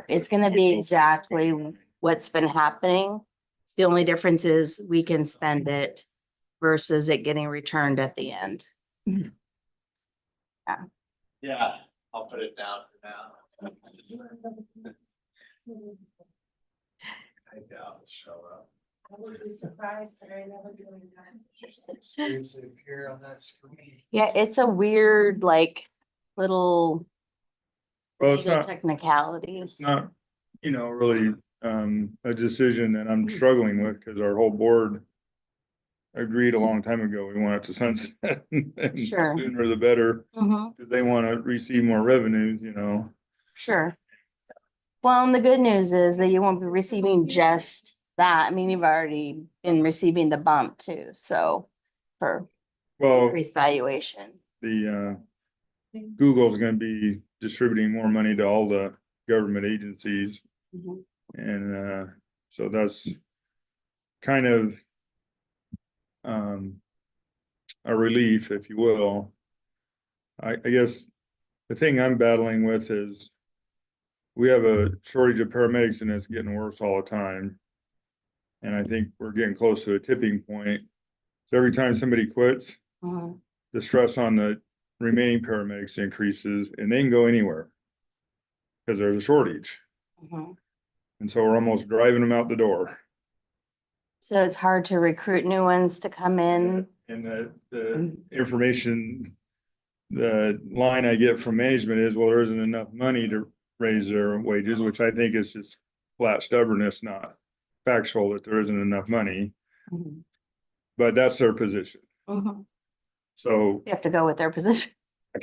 It's gonna be exactly what's been happening. The only difference is we can spend it versus it getting returned at the end. Yeah, I'll put it down for now. I doubt it'll show up. I would be surprised, but I never doing that. Seriously appear on that screen. Yeah, it's a weird, like, little Well, it's legal not, technicality. it's not, really, a decision that I'm struggling with because our whole board agreed a long time ago, we want it to sunset. And Sure. sooner the better, Mhm, because they want to receive more revenues, sure. Well, and the good news is that you won't be receiving just that. I mean, you've already been receiving the bump too, so for Well, increased valuation. the, Google's gonna be distributing more money to all the government agencies. Mhm. And so that's kind of a relief, if you will. I guess the thing I'm battling with is we have a shortage of paramedics and it's getting worse all the time. And I think we're getting close to a tipping point. So every time somebody quits, Mhm. the stress on the remaining paramedics increases and they can go anywhere because there's a shortage. Mhm. And so we're almost driving them out the door. So it's hard to recruit new ones to come in. And the information, the line I get from management is, well, there isn't enough money to raise their wages, which I think is just flat stubbornness, not factual that there isn't enough money, Mhm. but that's their position. Mhm. So You have to go with their position. I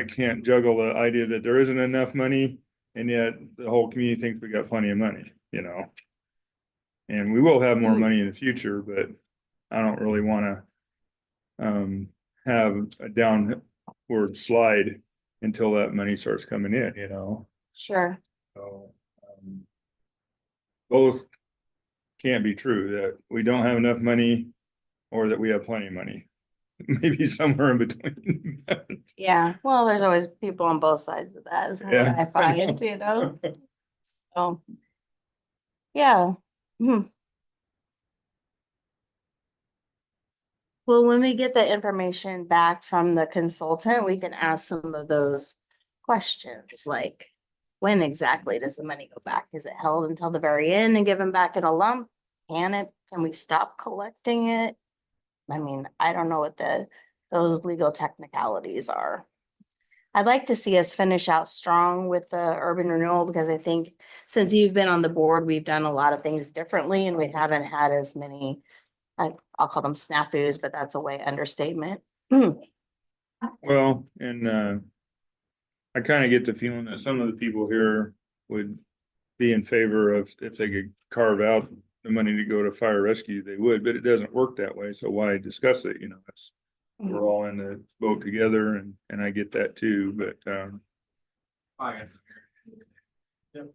can't juggle the idea that there isn't enough money and yet the whole community thinks we got plenty of money, And we will have more money in the future, but I don't really wanna have a downward slide until that money starts coming in, Sure. So, both can't be true, that we don't have enough money or that we have plenty of money. Maybe somewhere in between. Yeah, well, there's always people on both sides of that is what Yeah, I find, So, yeah. Hmm. Well, when we get the information back from the consultant, we can ask some of those questions, like when exactly does the money go back? Is it held until the very end and given back in a lump? Can we stop collecting it? I mean, I don't know what those legal technicalities are. I'd like to see us finish out strong with the urban renewal because I think since you've been on the board, we've done a lot of things differently and we haven't had as many, I'll call them snafus, but that's a way understatement. Well, and I kind of get the feeling that some of the people here would be in favor of if they could carve out the money to go to fire rescue, they would, but it doesn't work that way. So why discuss it? That's, we're all in the boat together and I get that too, but I got some here.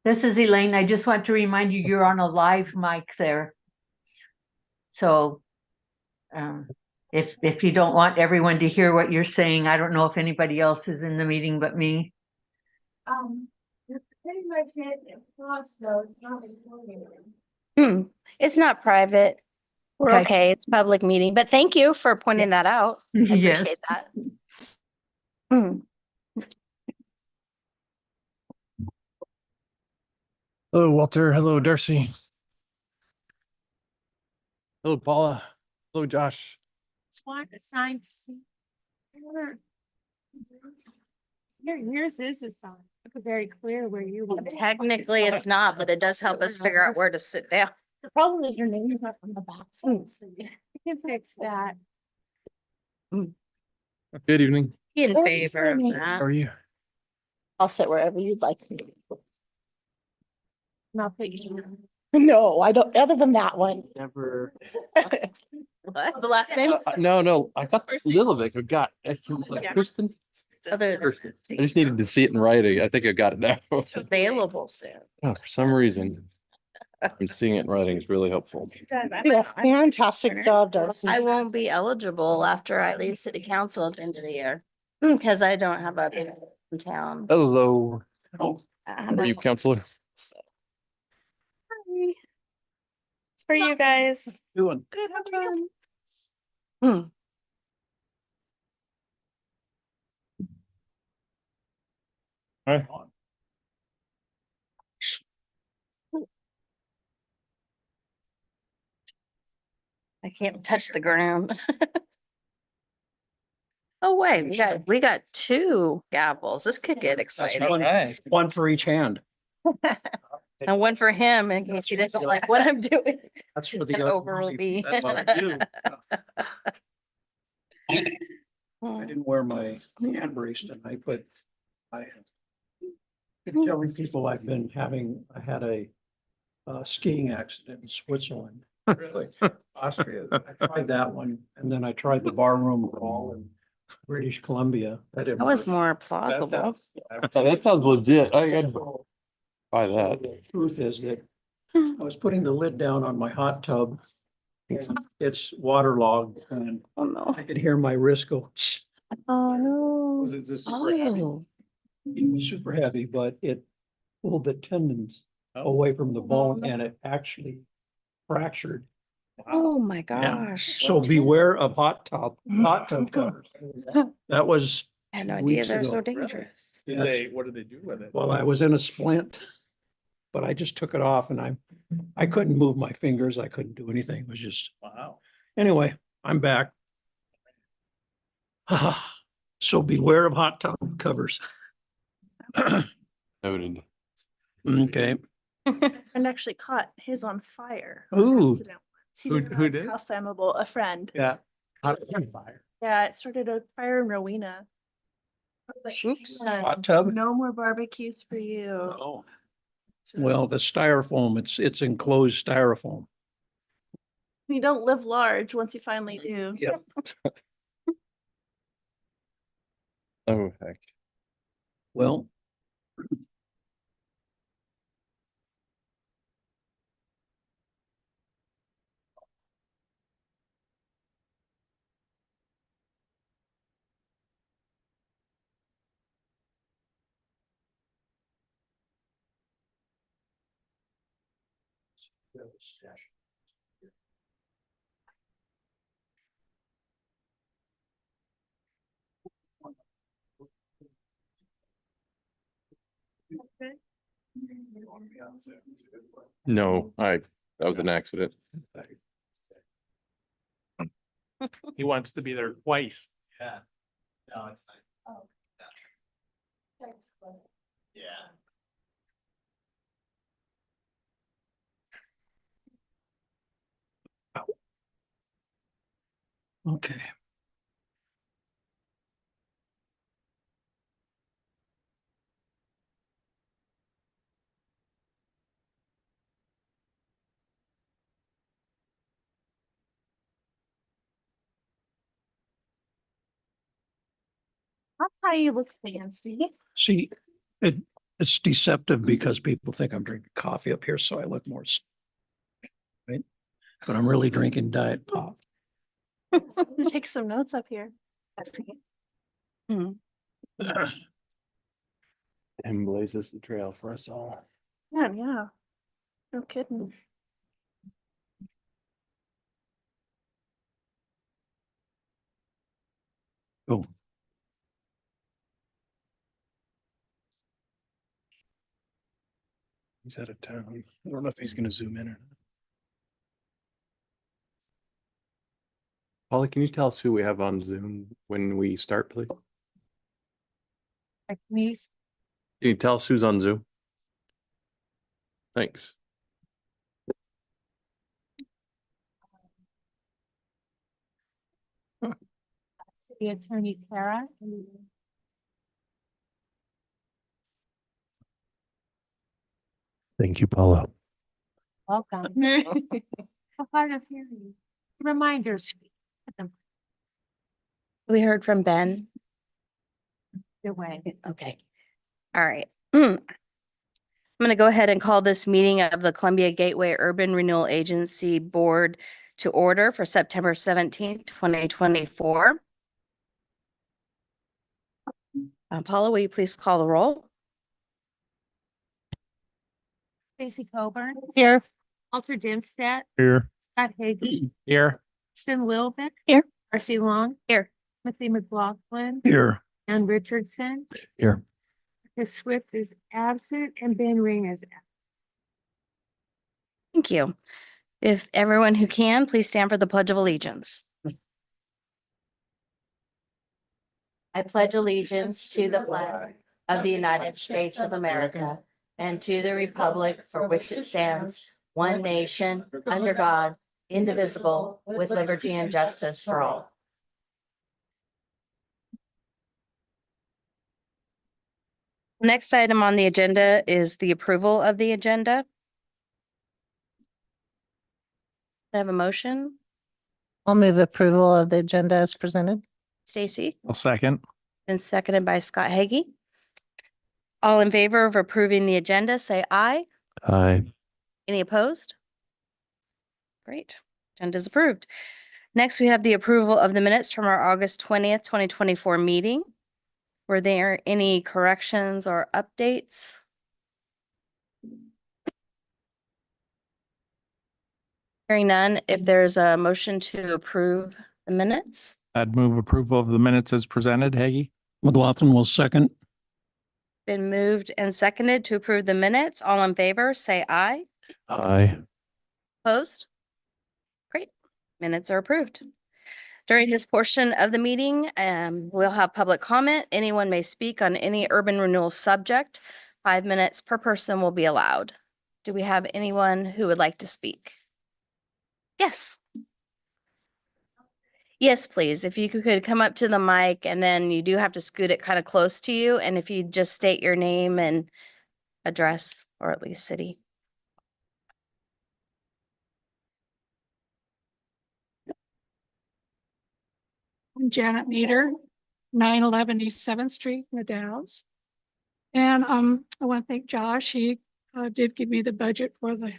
This is Elaine. I just want to remind you, you're on a live mic there. So if you don't want everyone to hear what you're saying, I don't know if anybody else is in the meeting but me. That's pretty much it. It's lost though. It's not recording. It's not private. We're Okay. okay. It's a public meeting, but thank you for pointing that out. I Yes. appreciate that. Mm. Hello, Walter. Hello, Darcy. Hello, Paula. Hello, Josh. It's one assigned to see. Yours is assigned. It's very clear where you want. Technically, it's not, but it does help us figure out where to sit down. The problem is your name is not on the back. So you can fix that. Good evening. In favor of How that. are you? I'll sit wherever you'd like me to. Not that you. No, I don't, other than that one. Never. What? The last name? No. I got Lilovic. I got it. Like Yeah. Kristen. Other than Kirsten. I just needed to see it in writing. I think I got it now. it's available soon. Oh, for some reason, I'm seeing it in writing. It's really helpful. Fantastic job, Darcy. I won't be eligible after I leave city council at the end of the year. Because I don't have a in town. Hello. Uh, How are you, counselor? Sorry. It's for you guys. Doing. Good, have fun. Hi. I can't touch the ground. Oh, wait, we got two gavels. This could get exciting. One for each hand. And one for him in case he doesn't like what I'm doing. That's for the. And overrule me. That's what I do. I didn't wear my hand brace tonight, but I have been telling people I had a skiing accident in Switzerland. Really? Austria. I tried that one, and then I tried the barroom crawl in British Columbia. That was more plausible. That sounds legit. I gotta buy that. The truth is that I was putting the lid down on my hot tub. It's waterlogged, and Oh, no. I could hear my wrist go. Oh, no. Was it just super heavy? Oh, It was super heavy, but it pulled the tendons away from the bone, and it actually fractured. oh my Yeah. gosh. So beware of hot tub covers. That was. I had no 2 idea weeks they're so ago. dangerous. What did they do with it? Well, I was in a splint, but I just took it off, and I couldn't move my fingers. I couldn't do anything. It was just. Wow. Anyway, I'm back. So beware of hot tub covers. Noted. Okay. And actually caught his on fire. Ooh. Accident once. He Who- didn't who realize did? How flammable, a friend. Yeah. Hot fire. Yeah, it started a fire in Rowena. I was like, Oops. Hot tub? no more barbecues for you. Oh. Well, the styrofoam, it's enclosed styrofoam. You don't live large once you finally do. Yep. Oh, heck. Well. No, that was an accident. He wants to be there twice. Yeah. No, it's nice. Oh. Yeah. Okay. That's how you look fancy. See, it's deceptive because people think I'm drinking coffee up here, so I look more. Right? But I'm really drinking Diet Pop. Take some notes up here. Hmm. And blazes the trail for us all. Yeah. No kidding. Oh, He's out of town. I don't know if he's gonna zoom in or not. Polly, can you tell us who we have on Zoom when we start, please? Please. Can you tell us who's on Zoom? Thanks. City Attorney Kara. Thank you, Paula. Welcome. How hard of hearing. Reminders. We heard from Ben. Your way. Okay. All right. I'm going to go ahead and call this meeting of the Columbia Gateway Urban Renewal Agency Board to order for September 17th, 2024. Paula, will you please call the roll? Stacy Coburn, Here. Walter Dinstead, Here. Scott Hagan, Here. Sim Wilbeck. Here. Darcy Long. Here. Timothy McLaughlin. Here. Ann Richardson. Here. Chris Swift is absent and Ben Ring is absent. Thank you. If everyone who can, please stand for the Pledge of Allegiance. I pledge allegiance to the flag of the United States of America and to the republic for which it stands, one nation, under God, indivisible, with liberty and justice for all. Next item on the agenda is the approval of the agenda. I have a motion. I'll move approval of the agenda as presented. Stacy, I'll second. and seconded by Scott Hagee. All in favor of approving the agenda, say aye. Aye. Any opposed? Great. Agenda is approved. Next, we have the approval of the minutes from our August 20th, 2024 meeting. Were there any corrections or updates? Hearing none, if there's a motion to approve the minutes, I'd move approval of the minutes as presented. Hagee? McLaughlin will second. been moved and seconded to approve the minutes. All in favor, say aye. Aye. Opposed? Great. Minutes are approved. During this portion of the meeting, we'll have public comment. Anyone may speak on any urban renewal subject. 5 minutes per person will be allowed. Do we have anyone who would like to speak? Yes. Yes, please. If you could come up to the mic, and then you do have to scoot it kind of close to you. And if you just state your name and address, or at least city. I'm Janet Meter, 911 East 7th Street, in the Dalles. And I want to thank Josh. He did give me the budget for the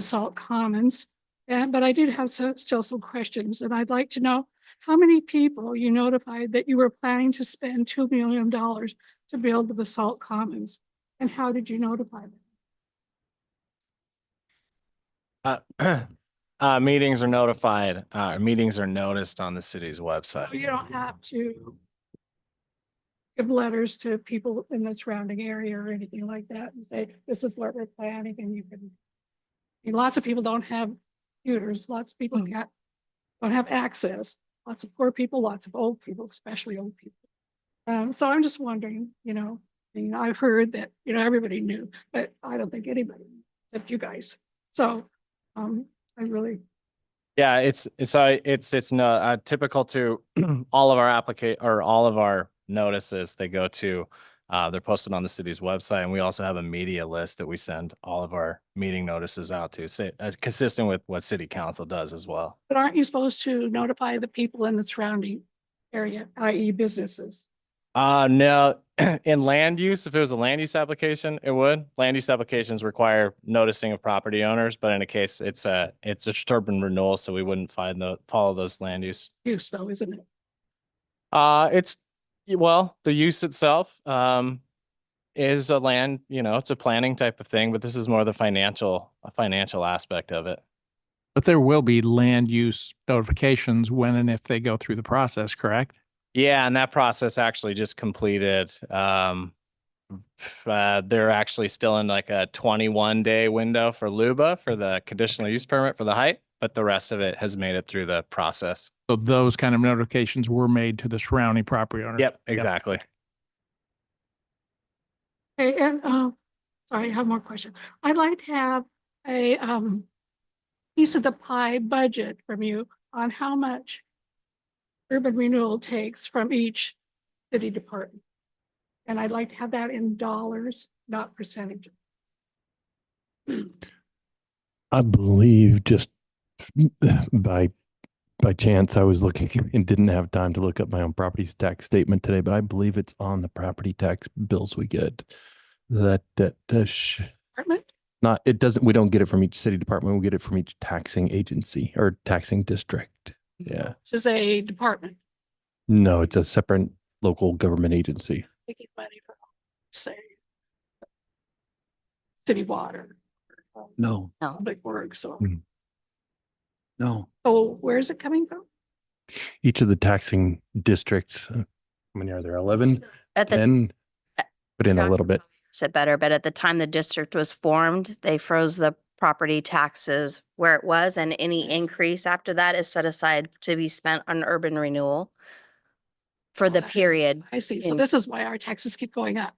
Salt Commons. But I did have still some questions, and I'd like to know how many people you notified that you were planning to spend $2 million to build the Basalt Commons, and how did you notify them? Meetings are notified, meetings are noticed on the city's website. You don't have to give letters to people in the surrounding area or anything like that and say, this is what we're planning, and you can. Lots of people don't have computers, lots of people don't have access, lots of poor people, lots of old people, especially old people. So I'm just wondering, I've heard that, everybody knew, but I don't think anybody except you guys. So I really. Yeah, it's not typical to all of our all of our notices. They go to, they're posted on the city's website, and we also have a media list that we send all of our meeting notices out to, as consistent with what city council does as well. But aren't you supposed to notify the people in the surrounding area, i.e. businesses? No, in land use, if it was a land use application, it would. Land use applications require noticing of property owners, but in a case, it's a urban renewal, so we wouldn't follow those land use. Use though, isn't it? The use itself is a land, it's a planning type of thing, but this is more the financial aspect of it. But there will be land use notifications when and if they go through the process, correct? Yeah, and that process actually just completed. They're actually still in like a 21-day window for LUBA for the conditional use permit for the height, but the rest of it has made it through the process. So those kind of notifications were made to the surrounding property owners. Yep, exactly. Okay, and sorry, I have more questions. I'd like to have a piece of the pie budget from you on how much urban renewal takes from each city department. And I'd like to have that in dollars, not percentages. I believe just by chance, I was looking and didn't have time to look up my own property tax statement today, but I believe it's on the property tax bills we get. Department? We don't get it from each city department. We get it from each taxing agency or taxing district. Yeah. Which is a department. No, it's a separate local government agency. taking money from, say, city water. No, Public works, or, Hmm. no. so where's it coming from? Each of the taxing districts, how many are there? 11, At the 10? Put in a John little bit. said better, but at the time the district was formed, they froze the property taxes where it was, and any increase after that is set aside to be spent on urban renewal for the period. I see. So in- this is why our taxes keep going up.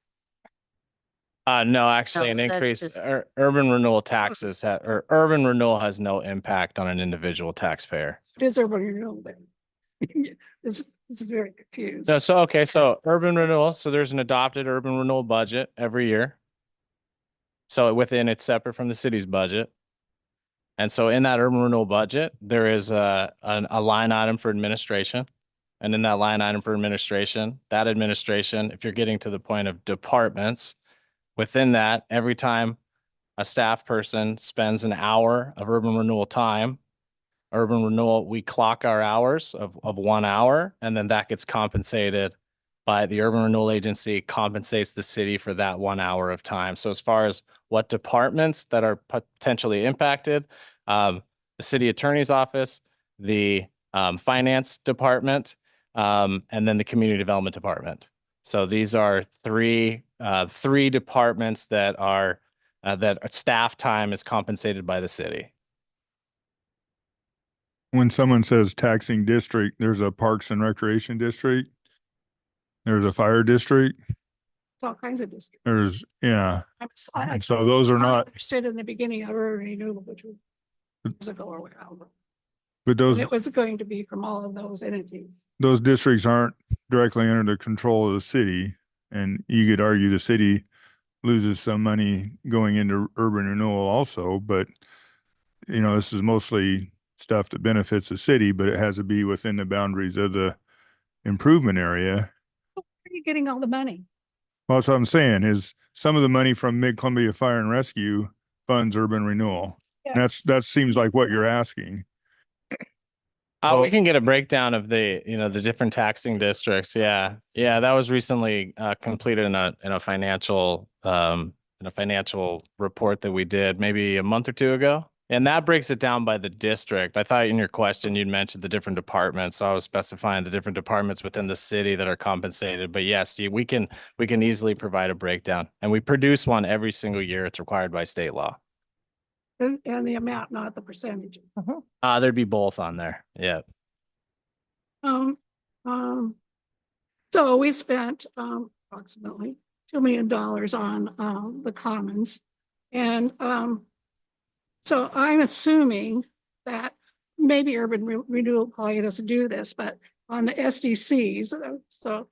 No, actually, an No, that's increase, just- urban renewal taxes or urban renewal has no impact on an individual taxpayer. It is urban renewal, but this is very confused. No, so, okay, so urban renewal, so there's an adopted urban renewal budget every year. So within, it's separate from the city's budget. And so in that urban renewal budget, there is a line item for administration. And in that line item for administration, if you're getting to the point of departments, within that, every time a staff person spends an hour of urban renewal time, urban renewal, we clock our hours of 1 hour, and then that gets compensated by the urban renewal agency, compensates the city for that 1 hour of time. So as far as what departments that are potentially impacted, the city attorney's office, the finance department, and then the community development department. So these are three departments that are that staff time is compensated by the city. When someone says taxing district, there's a Parks and Recreation district. There's a fire district. It's all kinds of districts. There's, yeah. I And so those are not, understood in the beginning of urban renewal, which was ago or whatever. but those, And it was going to be from all of those entities. those districts aren't directly under the control of the city. And you could argue the city loses some money going into urban renewal also, but you know, this is mostly stuff that benefits the city, but it has to be within the boundaries of the improvement area. Where are you getting all the money? Well, that's what I'm saying is some of the money from Mid-Columbia Fire and Rescue funds urban renewal. Yeah. And that seems like what you're asking. We can get a breakdown of the different taxing districts. Yeah. That was recently completed in a financial report that we did maybe a month or two ago. And that breaks it down by the district. I thought in your question, you'd mentioned the different departments. So I was specifying the different departments within the city that are compensated. But yes, we can easily provide a breakdown, and we produce one every single year. It's required by state law. And the amount, not the percentage. There'd be both on there. Yeah. So we spent approximately $2 million on the commons. And so I'm assuming that maybe urban renewal probably doesn't do this, but on the SDCs, so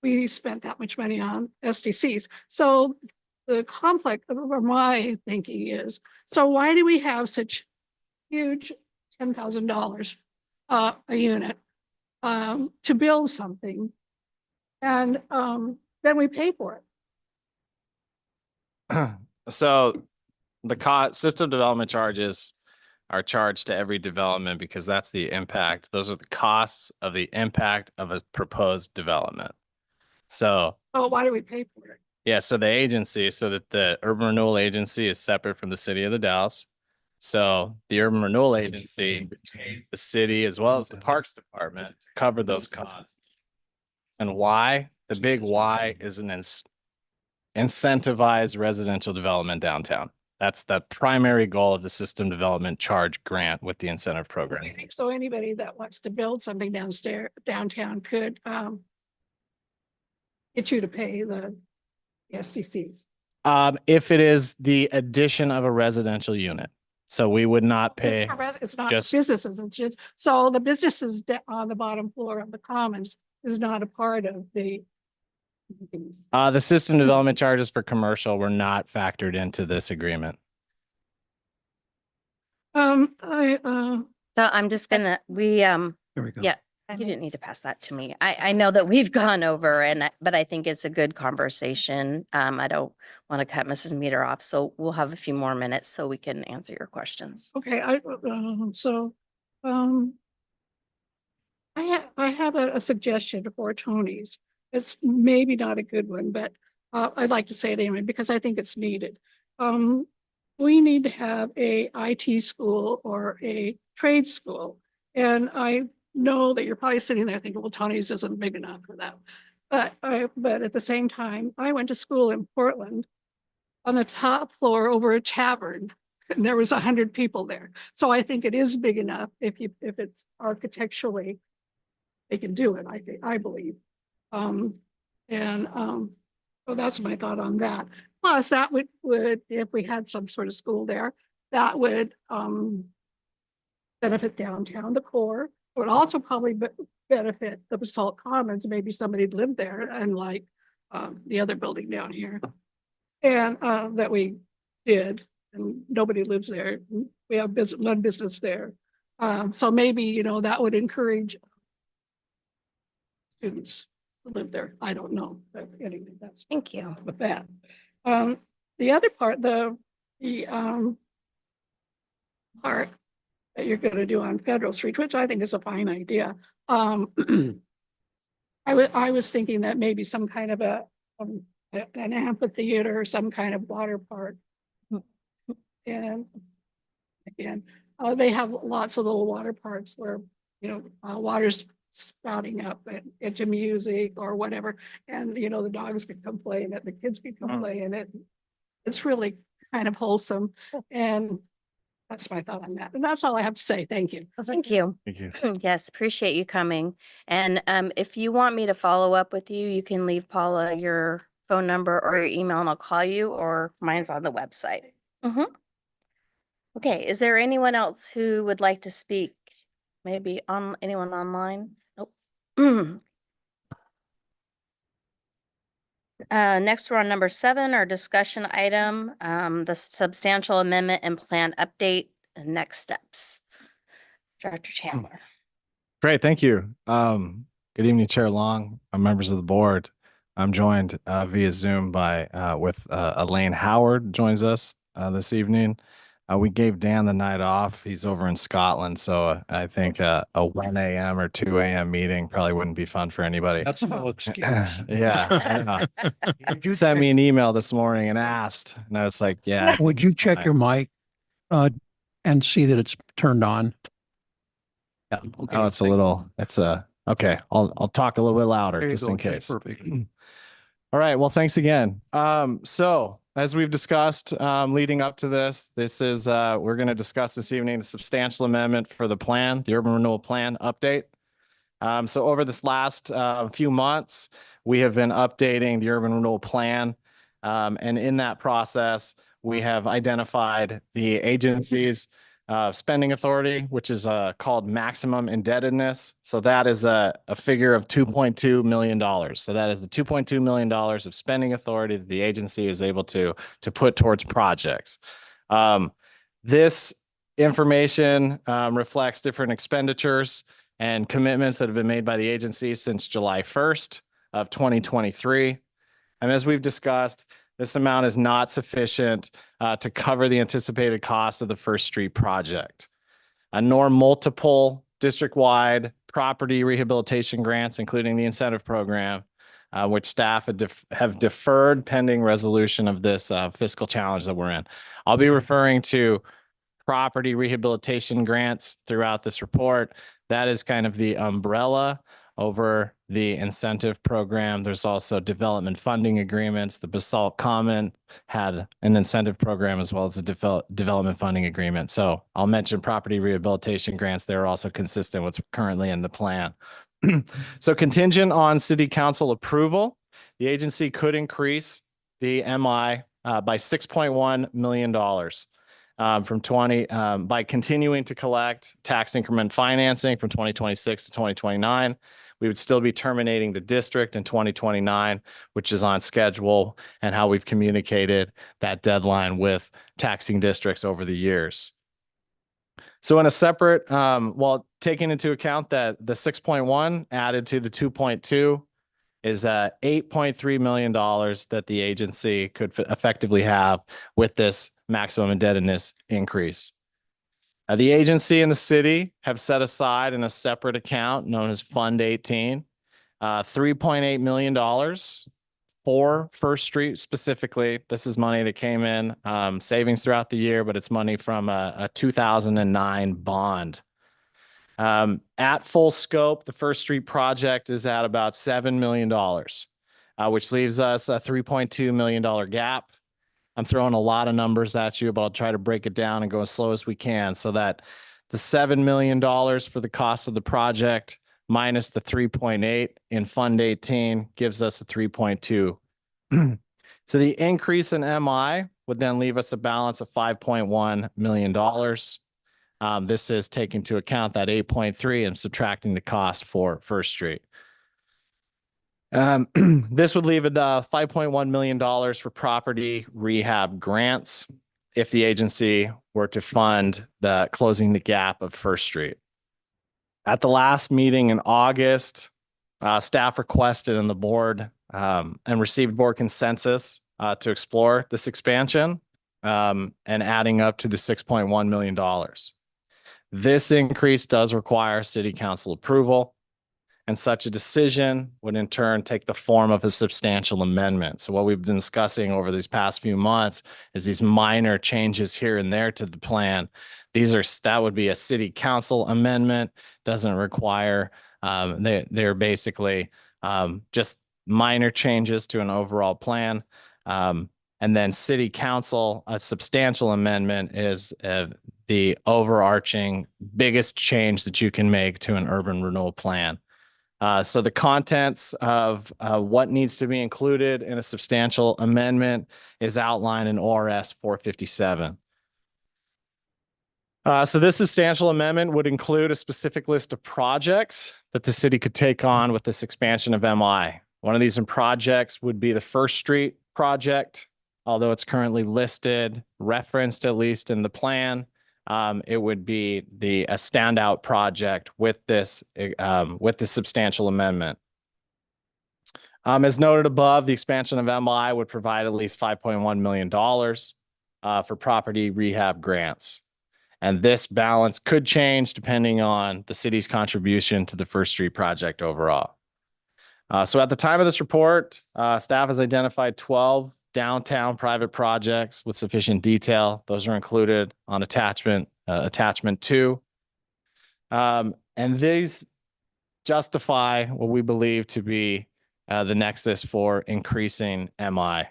we spent that much money on SDCs. So the complex of my thinking is, so why do we have such huge $10,000 a unit to build something, and then we pay for it? So the system development charges are charged to every development because that's the impact. Those are the costs of the impact of a proposed development. So Oh, why do we pay for it? yeah, so the agency, so that the urban renewal agency is separate from the city of the Dalles. So the urban renewal agency pays the city as well as the parks department to cover those costs. And why? The big why is an incentivize residential development downtown. That's the primary goal of the system development charge grant with the incentive program. So anybody that wants to build something downtown could get you to pay the SDCs. If it is the addition of a residential unit. So we would not pay. It's not just- businesses, it's just, so the businesses on the bottom floor of the commons is not a part of the. The system development charges for commercial were not factored into this agreement. So I'm just gonna, There we go. yeah, you didn't need to pass that to me. I know that we've gone over but I think it's a good conversation. I don't want to cut Mrs. Meter off, so we'll have a few more minutes so we can answer your questions. Okay, I have a suggestion for Tony's. it's maybe not a good one, but I'd like to say it anyway, because I think it's needed. We need to have a IT school or a trade school. And I know that you're probably sitting there thinking, well, Tony's isn't big enough for that. But at the same time, I went to school in Portland on the top floor over a tavern, and there was 100 people there. So I think it is big enough if it's architecturally, they can do it, I believe. So that's my thought on that. Plus, that would if we had some sort of school there, that would benefit downtown, the core. It would also probably benefit the Basalt Commons. Maybe somebody lived there, and like the other building down here, and that we did, and nobody lives there. We have one business there. So maybe, that would encourage students to live there. I don't know, but anyway, that's Thank you. with that. The other part, the part that you're going to do on Federal Street, which I think is a fine idea. I was thinking that maybe some kind of an amphitheater or some kind of water park. And again, they have lots of little water parks where, water's spouting up into music or whatever. And, the dogs can come play in it, the kids can come play in it. It's really kind of wholesome. And that's my thought on that. And that's all I have to say. Thank you. Thank you. Thank you. Yes, appreciate you coming. And if you want me to follow up with you, you can leave Paula your phone number or your email and I'll call you, or mine's on the website. Okay, is there anyone else who would like to speak? Maybe anyone online? Nope. Next, we're on number 7, our discussion item, the substantial amendment and plan update and next steps. Director Chandler. Great, thank you. Good evening, Chair Long, members of the board. I'm joined via Zoom with Elaine Howard joins us this evening. We gave Dan the night off. He's over in Scotland, so I think a 1 a.m. or 2 a.m. meeting probably wouldn't be fun for anybody. That's no excuse. Yeah. Would you Sent check- me an email this morning and asked, and I was like, yeah. Would you check your mic and see that it's turned on? Yeah. Okay. Oh, okay. I'll talk a little bit louder There you just go, in just case. perfect. All right. Well, thanks again. So as we've discussed, leading up to this is, we're going to discuss this evening the substantial amendment for the plan, the urban renewal plan update. So over this last few months, we have been updating the urban renewal plan. And in that process, we have identified the agency's spending authority, which is called maximum indebtedness. So that is a figure of $2.2 million. So that is the $2.2 million of spending authority that the agency is able to put towards projects. This information reflects different expenditures and commitments that have been made by the agency since July 1st of 2023. And as we've discussed, this amount is not sufficient to cover the anticipated cost of the First Street project, nor multiple district-wide property rehabilitation grants, including the incentive program, which staff have deferred pending resolution of this fiscal challenge that we're in. I'll be referring to property rehabilitation grants throughout this report. That is kind of the umbrella over the incentive program. There's also development funding agreements. The Basalt Common had an incentive program as well as a development funding agreement. So I'll mention property rehabilitation grants. They're also consistent with what's currently in the plan. So contingent on city council approval, the agency could increase the MI by $6.1 million. By continuing to collect tax increment financing from 2026 to 2029. We would still be terminating the district in 2029, which is on schedule, and how we've communicated that deadline with taxing districts over the years. So in a separate, taking into account that the 6.1 added to the 2.2 is $8.3 million that the agency could effectively have with this maximum indebtedness increase. The agency and the city have set aside in a separate account known as Fund 18 $3.8 million for First Street specifically. This is money that came in, savings throughout the year, but it's money from a 2009 bond. At full scope, the First Street project is at about $7 million, which leaves us a $3.2 million gap. I'm throwing a lot of numbers at you, but I'll try to break it down and go as slow as we can so that the $7 million for the cost of the project minus the 3.8 in Fund 18 gives us a 3.2. So the increase in MI would then leave us a balance of $5.1 million. This is taking into account that 8.3 and subtracting the cost for First Street. This would leave it $5.1 million for property rehab grants if the agency were to fund the closing the gap of First Street. At the last meeting in August, staff requested and the board and received board consensus to explore this expansion and adding up to the $6.1 million. This increase does require city council approval, and such a decision would in turn take the form of a substantial amendment. So what we've been discussing over these past few months is these minor changes here and there to the plan. That would be a city council amendment, doesn't require, they're basically just minor changes to an overall plan. And then city council, a substantial amendment is the overarching biggest change that you can make to an urban renewal plan. So the contents of what needs to be included in a substantial amendment is outlined in ORS 457. So this substantial amendment would include a specific list of projects that the city could take on with this expansion of MI. One of these projects would be the First Street project, although it's currently listed, referenced at least in the plan. It would be a standout project with this substantial amendment. As noted above, the expansion of MI would provide at least $5.1 million for property rehab grants. And this balance could change depending on the city's contribution to the First Street project overall. So at the time of this report, staff has identified 12 downtown private projects with sufficient detail. Those are included on attachment 2. And these justify what we believe to be the nexus for increasing MI.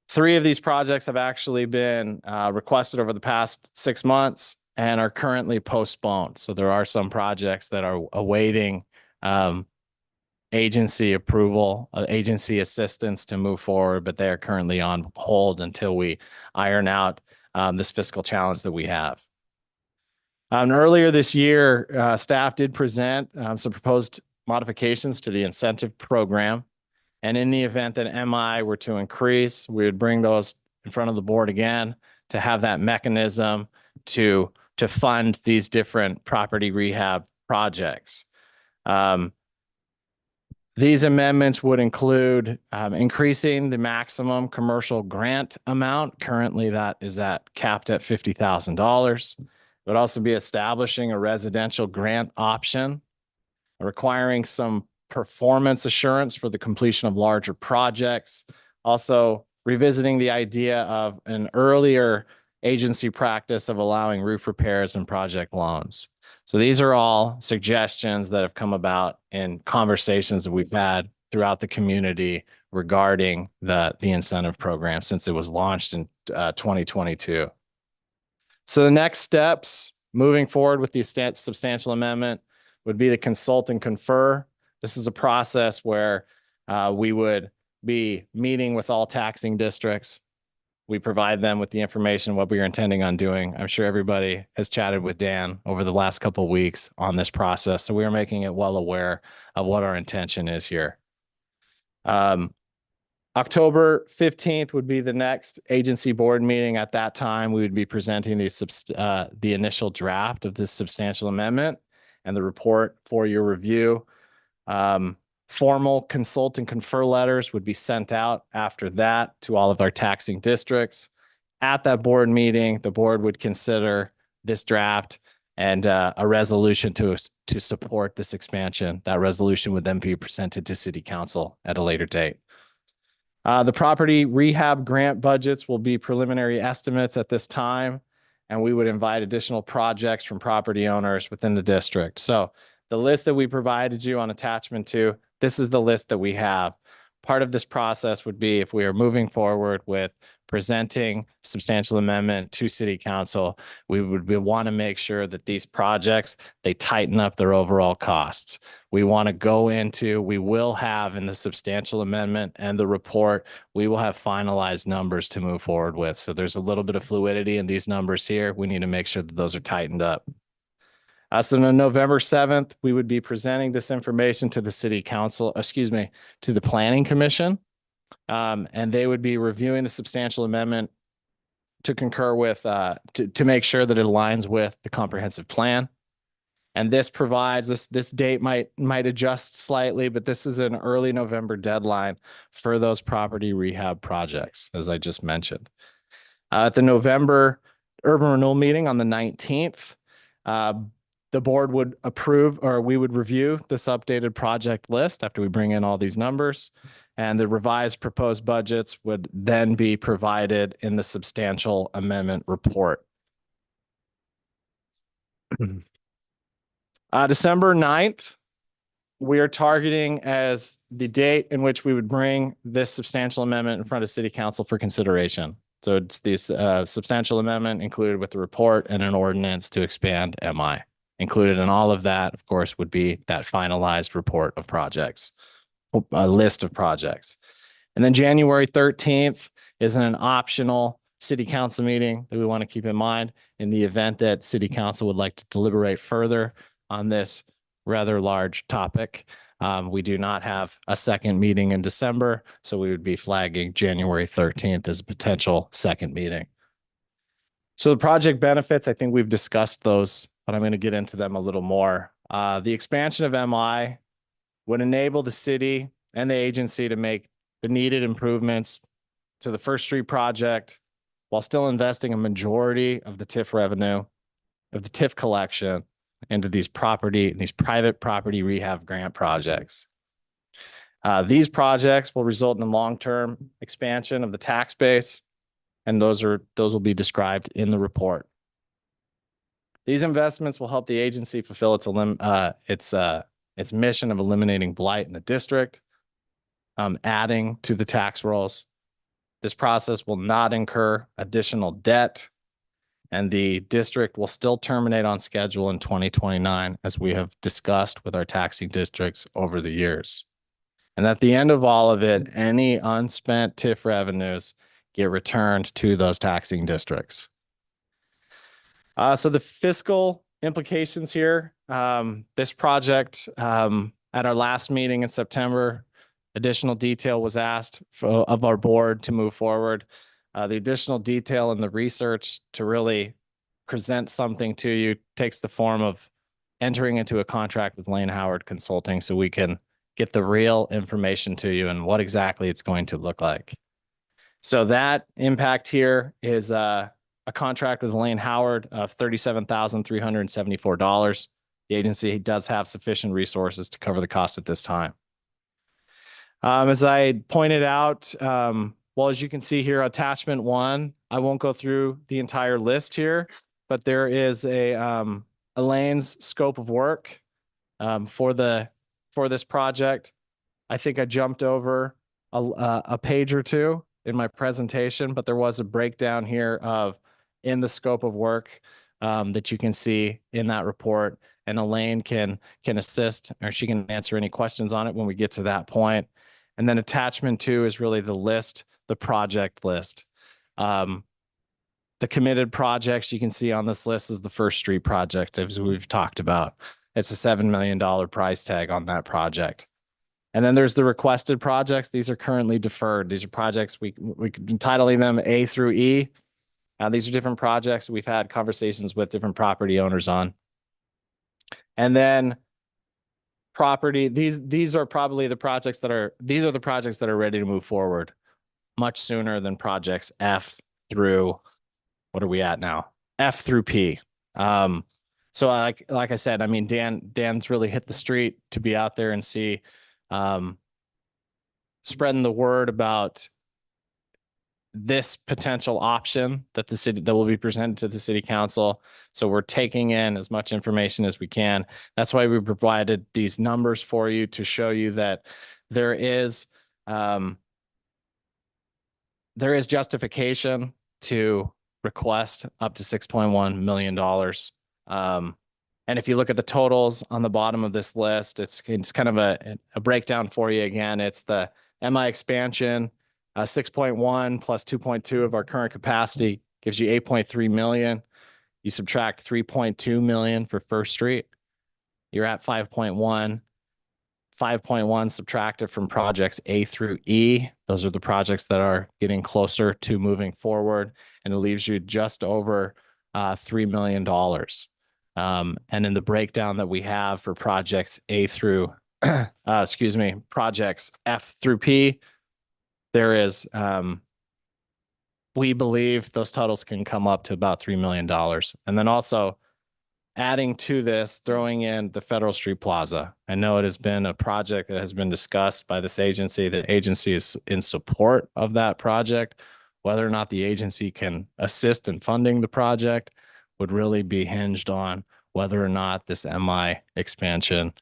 3 of these projects have actually been requested over the past 6 months and are currently postponed. So there are some projects that are awaiting agency approval, agency assistance to move forward, but they are currently on hold until we iron out this fiscal challenge that we have. Earlier this year, staff did present some proposed modifications to the incentive program. And in the event that MI were to increase, we would bring those in front of the board again to have that mechanism to fund these different property rehab projects. These amendments would include increasing the maximum commercial grant amount. Currently, that is capped at $50,000. It would also be establishing a residential grant option, requiring some performance assurance for the completion of larger projects. Also, revisiting the idea of an earlier agency practice of allowing roof repairs and project loans. So these are all suggestions that have come about in conversations that we've had throughout the community regarding the incentive program since it was launched in 2022. So the next steps moving forward with the substantial amendment would be to consult and confer. This is a process where we would be meeting with all taxing districts. We provide them with the information, what we are intending on doing. I'm sure everybody has chatted with Dan over the last couple of weeks on this process. So we are making it well aware of what our intention is here. October 15th would be the next agency board meeting. At that time, we would be presenting the initial draft of this substantial amendment and the report for your review. Formal consult and confer letters would be sent out after that to all of our taxing districts. At that board meeting, the board would consider this draft and a resolution to support this expansion. That resolution would then be presented to City Council at a later date. The property rehab grant budgets will be preliminary estimates at this time, and we would invite additional projects from property owners within the district. So the list that we provided you on attachment 2, this is the list that we have. Part of this process would be if we are moving forward with presenting substantial amendment to City Council, we want to make sure that these projects, they tighten up their overall costs. We want to go into, we will have in the substantial amendment and the report, we will have finalized numbers to move forward with. So there's a little bit of fluidity in these numbers here. We need to make sure that those are tightened up. So on November 7th, we would be presenting this information to the City Council, to the Planning Commission. And they would be reviewing the substantial amendment to concur with, to make sure that it aligns with the comprehensive plan. And this provides, this date might adjust slightly, but this is an early November deadline for those property rehab projects, as I just mentioned. At the November Urban Renewal meeting on the 19th, the board would approve, or we would review this updated project list after we bring in all these numbers, and the revised proposed budgets would then be provided in the substantial amendment report. December 9th, we are targeting as the date in which we would bring this substantial amendment in front of City Council for consideration. So it's this substantial amendment included with the report and an ordinance to expand MI. Included in all of that, of course, would be that finalized report of projects, a list of projects. And then January 13th is an optional City Council meeting that we want to keep in mind in the event that City Council would like to deliberate further on this rather large topic. We do not have a second meeting in December, so we would be flagging January 13th as a potential second meeting. So the project benefits, I think we've discussed those, but I'm going to get into them a little more. The expansion of MI would enable the city and the agency to make the needed improvements to the First Street project while still investing a majority of the TIF revenue, of the TIF collection into these private property rehab grant projects. These projects will result in a long-term expansion of the tax base, and those will be described in the report. These investments will help the agency fulfill its mission of eliminating blight in the district, adding to the tax rolls. This process will not incur additional debt, and the district will still terminate on schedule in 2029, as we have discussed with our taxing districts over the years. And at the end of all of it, any unspent TIF revenues get returned to those taxing districts. So the fiscal implications here, this project, at our last meeting in September, additional detail was asked of our board to move forward. The additional detail in the research to really present something to you takes the form of entering into a contract with Lane Howard Consulting so we can get the real information to you and what exactly it's going to look like. So that impact here is a contract with Lane Howard of $37,374. The agency does have sufficient resources to cover the cost at this time. As I pointed out, well, as you can see here, attachment 1, I won't go through the entire list here, but there is Elaine's scope of work for this project. I think I jumped over a page or two in my presentation, but there was a breakdown here of in the scope of work that you can see in that report, and Elaine can assist, or she can answer any questions on it when we get to that point. And then attachment 2 is really the list, the project list. The committed projects you can see on this list is the First Street project, as we've talked about. It's a $7 million price tag on that project. And then there's the requested projects. These are currently deferred. These are projects, we entitling them A through E. These are different projects we've had conversations with different property owners on. And then property, these are probably the projects that are, these are the projects that are ready to move forward much sooner than projects F through, what are we at now? F through P. So like I said, I mean, Dan's really hit the street to be out there and see, spreading the word about this potential option that will be presented to the city council. So we're taking in as much information as we can. That's why we provided these numbers for you to show you that there is justification to request up to $6.1 million. And if you look at the totals on the bottom of this list, it's kind of a breakdown for you. Again, it's the MI expansion, 6.1 plus 2.2 of our current capacity gives you 8.3 million. You subtract 3.2 million for First Street, you're at 5.1. 5.1 subtracted from projects A through E. Those are the projects that are getting closer to moving forward, and it leaves you just over $3 million. And in the breakdown that we have for projects A through, projects F through P, there is, we believe those totals can come up to about $3 million. And then also adding to this, throwing in the Federal Street Plaza. I know it has been a project that has been discussed by this agency. The agency is in support of that project. Whether or not the agency can assist in funding the project would really be hinged on whether or not this MI expansion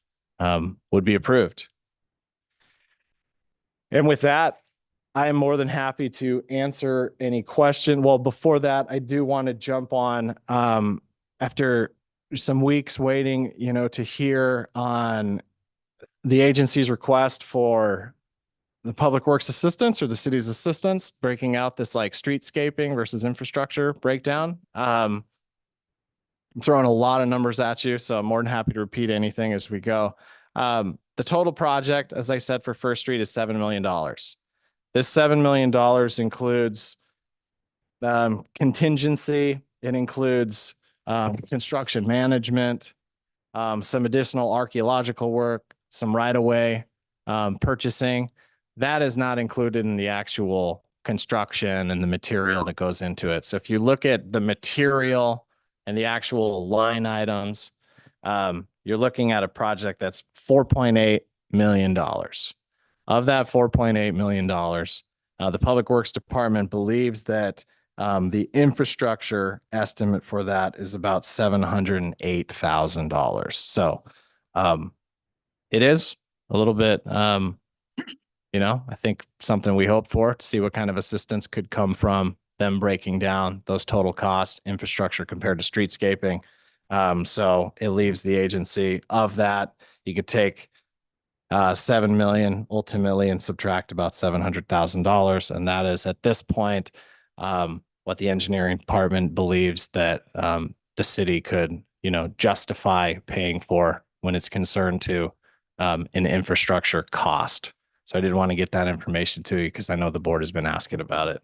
would be approved. And with that, I am more than happy to answer any question. Well, before that, I do want to jump on after some weeks waiting, to hear on the agency's request for the public works assistance or the city's assistance, breaking out this like streetscaping versus infrastructure breakdown. I'm throwing a lot of numbers at you, so I'm more than happy to repeat anything as we go. The total project, as I said, for First Street is $7 million. This $7 million includes contingency. It includes construction management, some additional archaeological work, some right-of-way purchasing. That is not included in the actual construction and the material that goes into it. So if you look at the material and the actual line items, you're looking at a project that's $4.8 million. Of that $4.8 million, the Public Works Department believes that the infrastructure estimate for that is about $708,000. So it is a little bit, I think something we hope for, to see what kind of assistance could come from them breaking down those total costs, infrastructure compared to streetscaping. So it leaves the agency of that. You could take 7 million ultimately and subtract about $700,000. And that is at this point, what the engineering department believes that the city could, justify paying for when it's concerned to an infrastructure cost. So I did want to get that information to you because I know the board has been asking about it.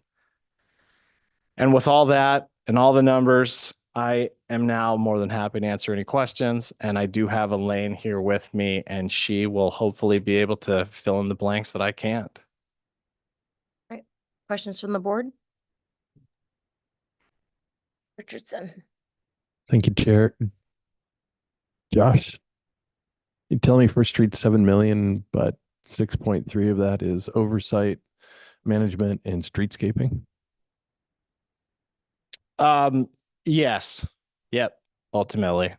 And with all that and all the numbers, I am now more than happy to answer any questions. And I do have Elaine here with me, and she will hopefully be able to fill in the blanks that I can't. Right. Questions from the board? Richardson. Thank you, Chair. Josh, you tell me First Street 7 million, but 6.3 of that is oversight, management, and streetscaping. Yes. Yep. Ultimately.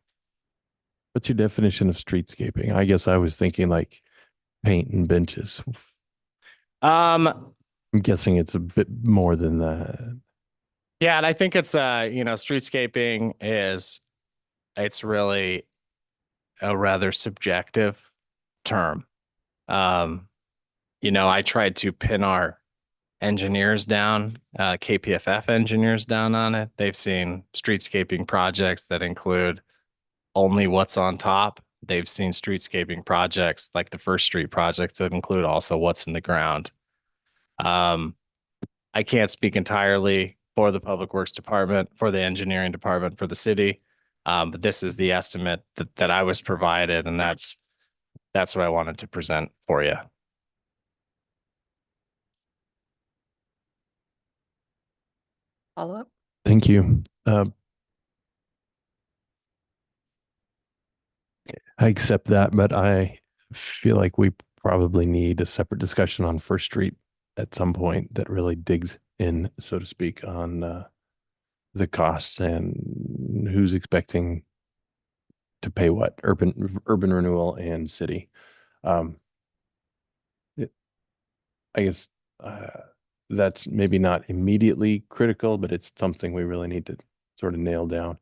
What's your definition of streetscaping? I guess I was thinking like paint and benches. I'm guessing it's a bit more than that. Yeah, and I think it's streetscaping it's really a rather subjective term. I tried to pin our engineers down, KPFF engineers down on it. They've seen streetscaping projects that include only what's on top. They've seen streetscaping projects like the First Street project that include also what's in the ground. I can't speak entirely for the Public Works Department, for the engineering department, for the city. But this is the estimate that I was provided, and that's what I wanted to present for you. Follow up? Thank you. I accept that, but I feel like we probably need a separate discussion on First Street at some point that really digs in, so to speak, on the costs and who's expecting to pay what, urban renewal and city. Um, I guess that's maybe not immediately critical, but it's something we really need to sort of nail down.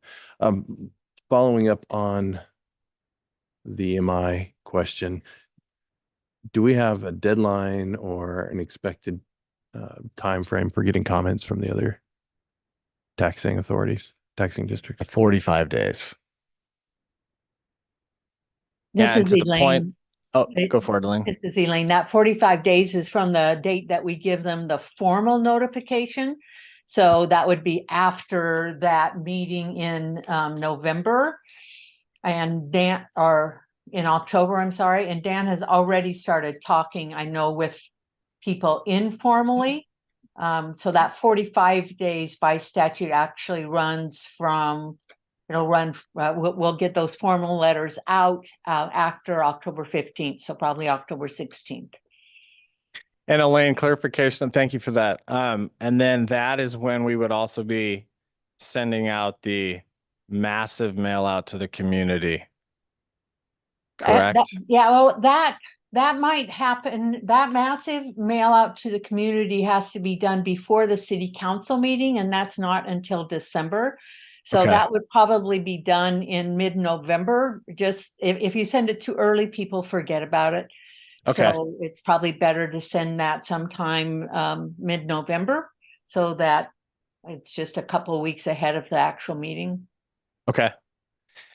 Following up on the MI question, do we have a deadline or an expected time frame for getting comments from the other taxing authorities, taxing districts? 45 days. This Yeah, and is to the point. Elaine. Oh, It- go for it, Elaine. This is Elaine. That 45 days is from the date that we give them the formal notification. So that would be after that meeting in November. And Dan, or in October, I'm sorry, and Dan has already started talking, I know, with people informally. So that 45 days by statute actually runs from, it'll run, we'll get those formal letters out after October 15th, so probably October 16th. And Elaine, clarification, and thank you for that. And then that is when we would also be sending out the massive mail out to the community. Correct? Yeah, well, that might happen. That massive mail out to the community has to be done before the city council meeting, and that's not until December. So Okay. that would probably be done in mid-November. Just if you send it too early, people forget about it. Okay. So it's probably better to send that sometime mid-November so that it's just a couple of weeks ahead of the actual meeting. Okay.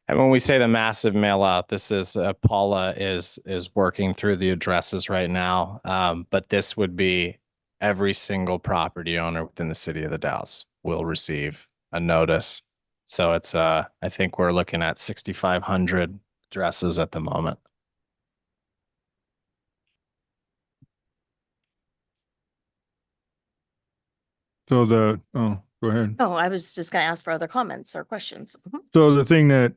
And when we say the massive mail out, this is Paula is working through the addresses right now. But this would be every single property owner within the city of the Dalles will receive a notice. So it's I think we're looking at 6,500 addresses at the moment. So oh, go ahead. Oh, I was just gonna ask for other comments or questions. Mhm. So the thing that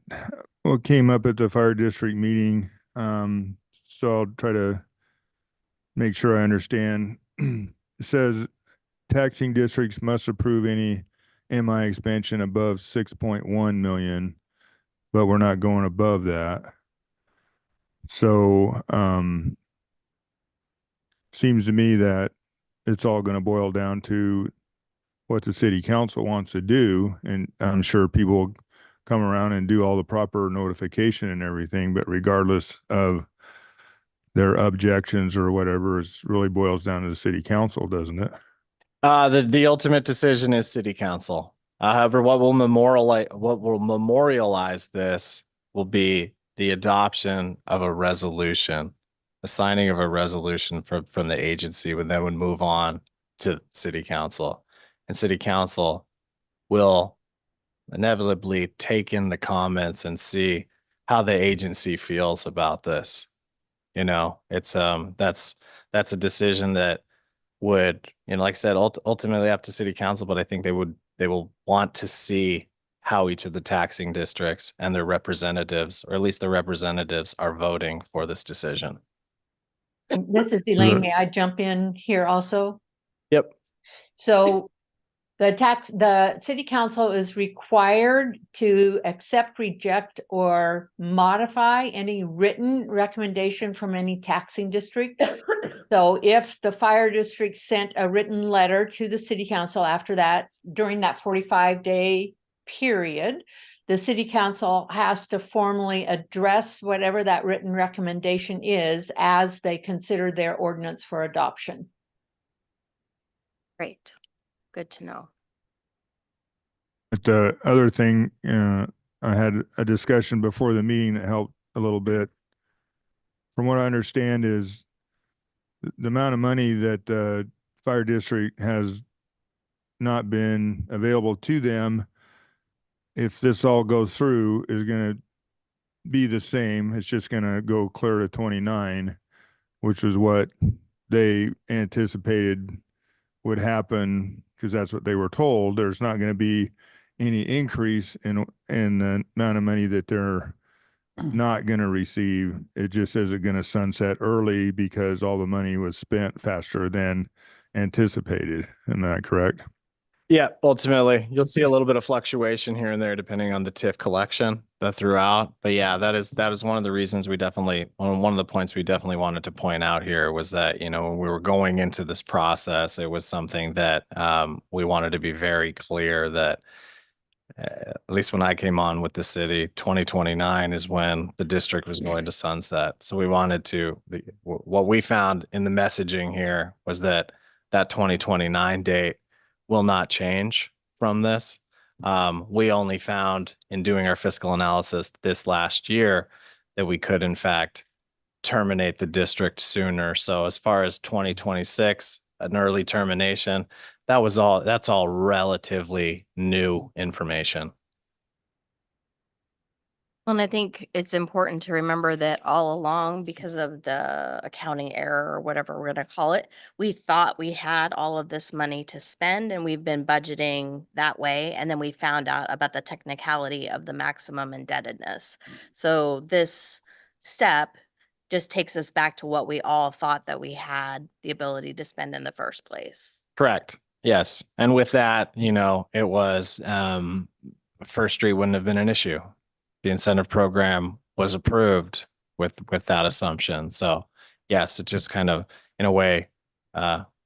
what came up at the fire district meeting, so I'll try to make sure I understand. It says taxing districts must approve any MI expansion above 6.1 million, but we're not going above that. So, seems to me that it's all going to boil down to what the city council wants to do. And I'm sure people will come around and do all the proper notification and everything, but regardless of their objections or whatever, it really boils down to the city council, doesn't it? The ultimate decision is city council. However, what will memorialize this will be the adoption of a resolution, the signing of a resolution from the agency, when then would move on to city council. And city council will inevitably take in the comments and see how the agency feels about this. You know, it's that's a decision that would, you know, like I said, ultimately up to city council, but I think they will want to see how each of the taxing districts and their representatives, or at least their representatives, are voting for this decision. This is Elaine. May I jump in here also? Yep. So the city council is required to accept, reject, or modify any written recommendation from any taxing district. So if the fire district sent a written letter to the city council after that, during that 45-day period, the city council has to formally address whatever that written recommendation is as they consider their ordinance for adoption. Great. Good to know. But the other thing, I had a discussion before the meeting that helped a little bit. From what I understand is the amount of money that the fire district has not been available to them, if this all goes through, is going to be the same. It's just going to go clear to 29, which is what they anticipated would happen, because that's what they were told. There's not going to be any increase in the amount of money that they're not gonna receive, it just says it's gonna sunset early because all the money was spent faster than anticipated. Am I correct? Yeah, ultimately, you'll see a little bit of fluctuation here and there depending on the TIF collection that throughout. But yeah, that is one of the reasons we definitely, one of the points we definitely wanted to point out here was that, you know, when we were going into this process, it was something that we wanted to be very clear that at least when I came on with the city, 2029 is when the district was going to sunset. So we wanted to, what we found in the messaging here was that that 2029 date will not change from this. We only found in doing our fiscal analysis this last year that we could in fact terminate the district sooner. So as far as 2026, an early termination, that's all relatively new information. Well, and I think it's important to remember that all along, because of the accounting error or whatever we're gonna call it, we thought we had all of this money to spend and we've been budgeting that way. And then we found out about the technicality of the maximum indebtedness. So this step just takes us back to what we all thought that we had the ability to spend in the first place. Correct. Yes. And with that, you know, it was First Street wouldn't have been an issue. The incentive program was approved with that assumption. So yes, it just kind of in a way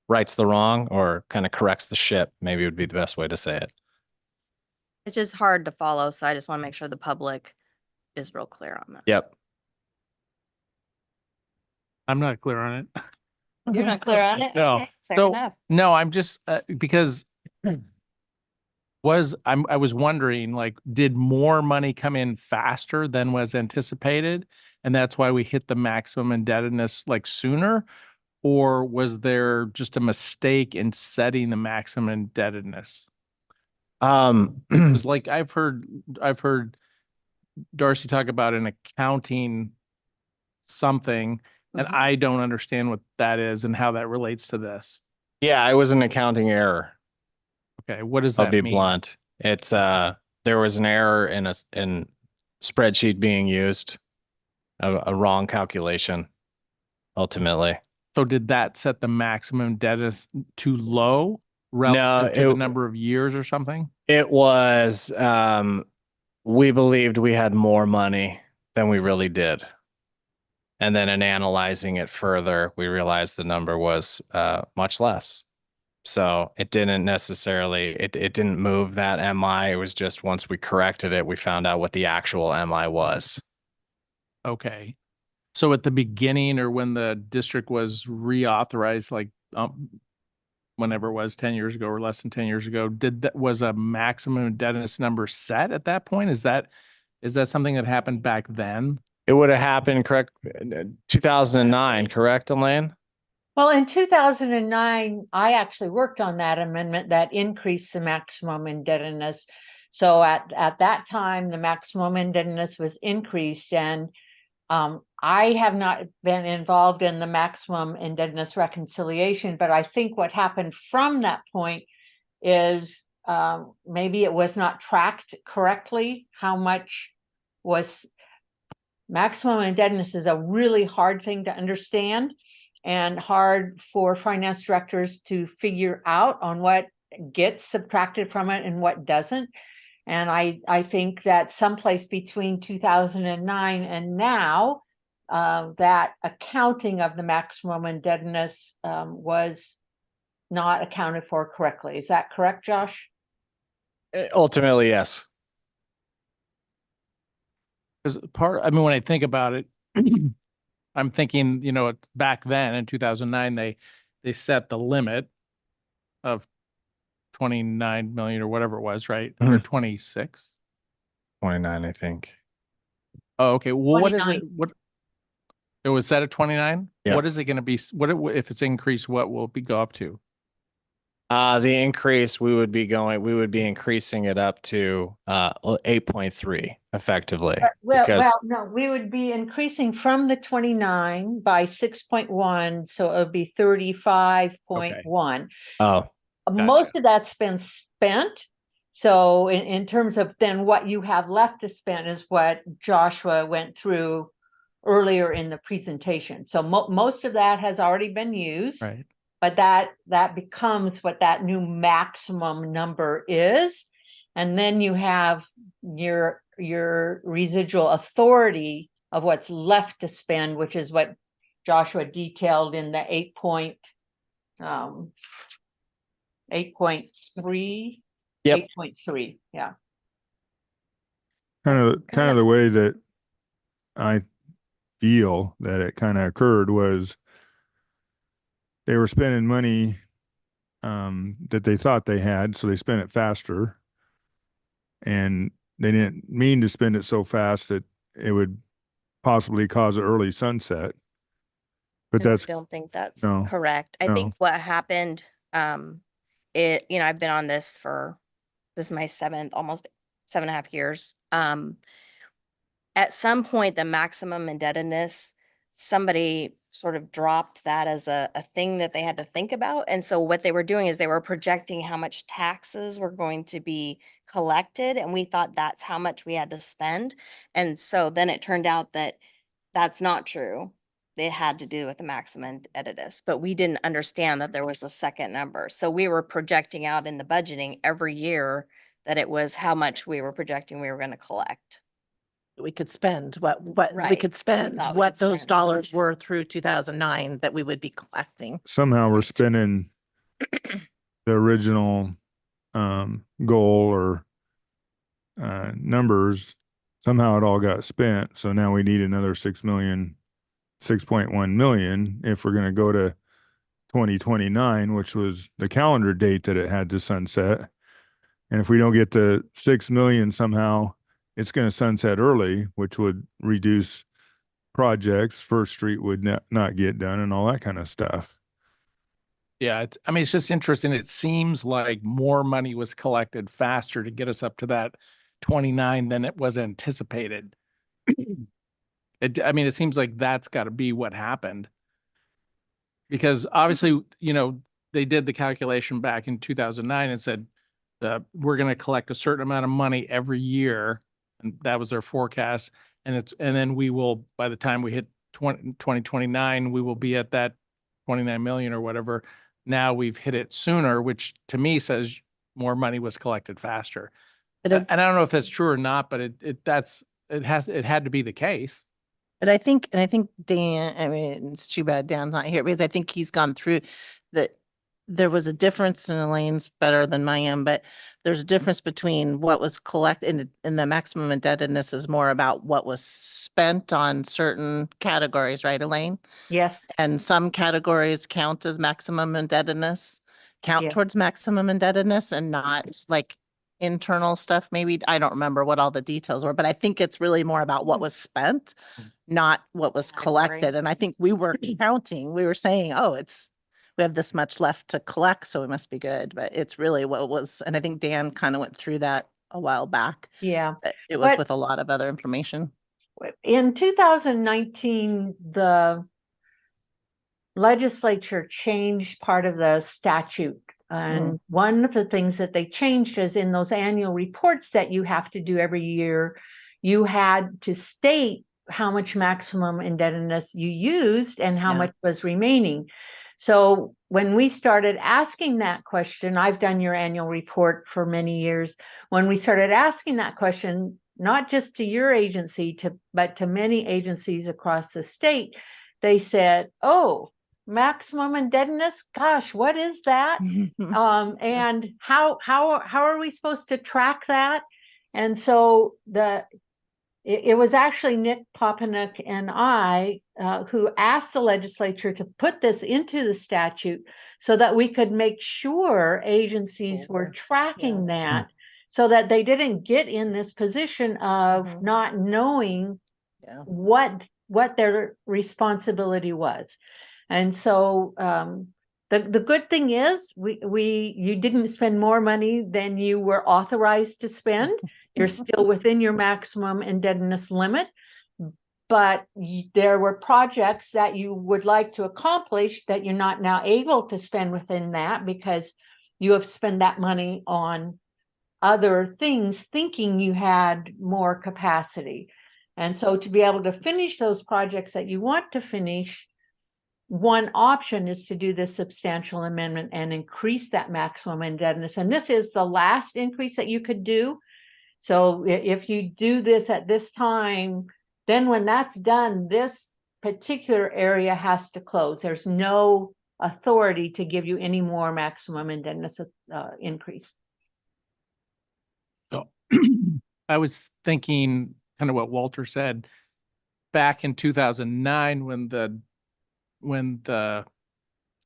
rights the wrong or kind of corrects the ship, maybe would be the best way to say it. It's just hard to follow, so I just want to make sure the public is real clear on that. Yep. I'm not clear on it. You're not clear on it? No. Okay, fair So, enough. no, I'm just, because I was wondering, like, did more money come in faster than was anticipated? And that's why we hit the maximum indebtedness like sooner? Or was there just a mistake in setting the maximum indebtedness? It's like I've heard Darcy talk about an accounting something, and I don't understand what that is and how that relates to this. Yeah, it was an accounting error. Okay, what does that I'll be mean? blunt. It's there was an error in a spreadsheet being used, a wrong calculation, ultimately. So did that set the maximum indebtedness too low relative to the number of years or something? It was we believed we had more money than we really did. And then in analyzing it further, we realized the number was much less. So it didn't necessarily, it didn't move that MI. It was just once we corrected it, we found out what the actual MI was. Okay. So at the beginning or when the district was reauthorized, like whenever it was 10 years ago or less than 10 years ago, was a maximum indebtedness number set at that point? Is that something that happened back then? It would have happened, correct, 2009, correct, Elaine? Well, in 2009, I actually worked on that amendment that increased the maximum indebtedness. So at that time, the maximum indebtedness was increased, and I have not been involved in the maximum indebtedness reconciliation, but I think what happened from that point is maybe it was not tracked correctly. How much was maximum indebtedness is a really hard thing to understand and hard for finance directors to figure out on what gets subtracted from it and what doesn't. And I think that someplace between 2009 and now, that accounting of the maximum indebtedness was not accounted for correctly. Is that correct, Josh? Ultimately, yes. Because when I think about it, I'm thinking, it's back then in 2009, they set the limit of 29 million or whatever it was, right? Or 26? 29, I think. Oh, okay. Well, 29. What is it? What it was set at 29? Yeah. What is it going to be? If it's increased, what will it go up to? The increase we would be increasing it up to 8.3 effectively. No, we would be increasing from the 29 by 6.1, so it would be 35.1. Oh, Most of that's been spent, So in terms of then what you have left to spend is what Joshua went through earlier in the presentation. So most of that has already been used. Right. But that becomes what that new maximum number is. And then you have your residual authority of what's left to spend, which is what Joshua detailed in the 8.3, Yep. 8.3, yeah. Kind of the way that I feel that it kind of occurred was they were spending money that they thought they had, so they spent it faster. And they didn't mean to spend it so fast that it would possibly cause an early sunset. But No, I that's don't think that's no, correct. I no. think what happened, I've been on this is my almost 7.5 years. At some point, the maximum indebtedness, somebody sort of dropped that as a thing that they had to think about. And so what they were doing is they were projecting how much taxes were going to be collected. And we thought that's how much we had to spend. And so then it turned out that that's not true. It had to do with the maximum indebtedness, but we didn't understand that there was a second number. So we were projecting out in the budgeting every year that it was how much we were projecting we were going to collect. We could spend what we Right. could We spend, thought we what could those spend. dollars were through 2009 that we would be collecting. Somehow we're Right. spending the original goal or numbers. Somehow it all got spent. So now we need another 6.1 million if we're going to go to 2029, which was the calendar date that it had to sunset. And if we don't get the 6 million somehow, it's going to sunset early, which would reduce projects. First Street would not get done and all that kind of stuff. Yeah, it's just interesting. It seems like more money was collected faster to get us up to that 29 than it was anticipated. It seems like that's got to be what happened. Because obviously, they did the calculation back in 2009 and said that we're going to collect a certain amount of money every year, and that was their forecast. And then we will, by the time we hit 2029, we will be at that 29 million or whatever. Now we've hit it sooner, which to me says more money was collected faster. But And I don't know if that's true or not, but it had to be the case. But I think Dan, I mean, it's too bad Dan's not here because I think he's gone through that. There was a difference, and Elaine's better than I am, but there's a difference between what was collected and the maximum indebtedness is more about what was spent on certain categories, right, Elaine? Yes. And some categories count as maximum indebtedness, count Yeah. towards maximum indebtedness and not like internal stuff. Maybe, I don't remember what all the details were, but I think it's really more about what was spent, not what was Category. collected. And I think we were counting, we were saying, oh, we have this much left to collect, so we must be good. But it's really what was, and I think Dan kind of went through that a while back. Yeah. But it was But- with a lot of other information. In 2019, the legislature changed part of the statute. And one of the things that they changed is in those annual reports that you have to do every year, you had to state how much maximum indebtedness you used and how Yeah. much was remaining. So when we started asking that question, I've done your annual report for many years. When we started asking that question, not just to your agency, but to many agencies across the state, they said, oh, maximum indebtedness, gosh, what is that? And how are we supposed to track that? And so it was actually Nick Popenick and I who asked the legislature to put this into the statute so that we could make sure agencies were tracking that so that they didn't get in this position of not knowing Yeah. what their responsibility was. And so the good thing is you didn't spend more money than you were authorized to spend. You're still within your maximum indebtedness limit, but there were projects that you would like to accomplish that you're not now able to spend within that because you have spent that money on other things, thinking you had more capacity. And so to be able to finish those projects that you want to finish, one option is to do this substantial amendment and increase that maximum indebtedness. And this is the last increase that you could do. So if you do this at this time, then when that's done, this particular area has to close. There's no authority to give you any more maximum indebtedness increase. So I was thinking kind of what Walter said back in 2009 when the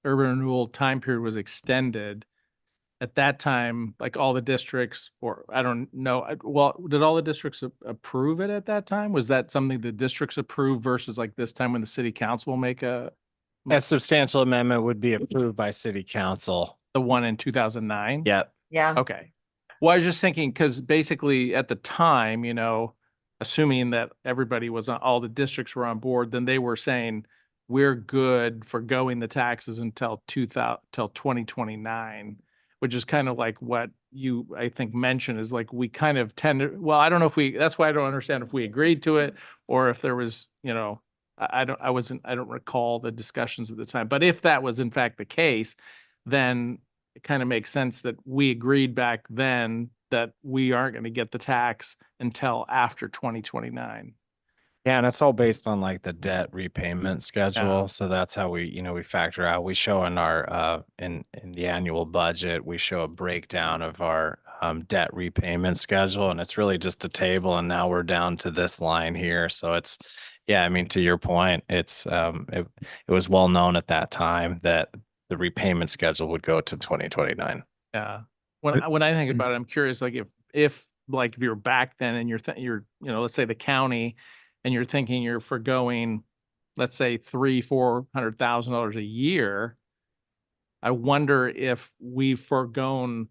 urban renewal time period was extended. At that time, like all the districts, or I don't know, well, did all the districts approve it at that time? Was that something the districts approved versus like this time when the city council will make That substantial amendment would be approved by city council. the one in 2009? Yep. Yeah. Okay. Well, I was just thinking, because basically at the time, you know, assuming that everybody was on, all the districts were on board, then they were saying, we're good for going the taxes until 2029, which is kind of like what you, I think, mentioned is like, we kind of tend to, well, I don't know if we, that's why I don't understand if we agreed to it or if there was, you know, I don't recall the discussions at the time, but if that was in fact the case, then it kind of makes sense that we agreed back then that we aren't going to get the tax until after 2029. Yeah, and it's all based on like the debt repayment schedule. So that's how we, you know, we factor out, we show in our, in the annual budget, we show a breakdown of our debt repayment schedule, and it's really just a table. And now we're down to this line here. So it's, yeah, I mean, to your point, it's, it was well known at that time that the repayment schedule would go to 2029. Yeah. When I think about it, I'm curious, like if like if you're back then and you're, you know, let's say the county, and you're thinking you're forgoing, let's say $300,000-400,000 a year, I wonder if we've forgone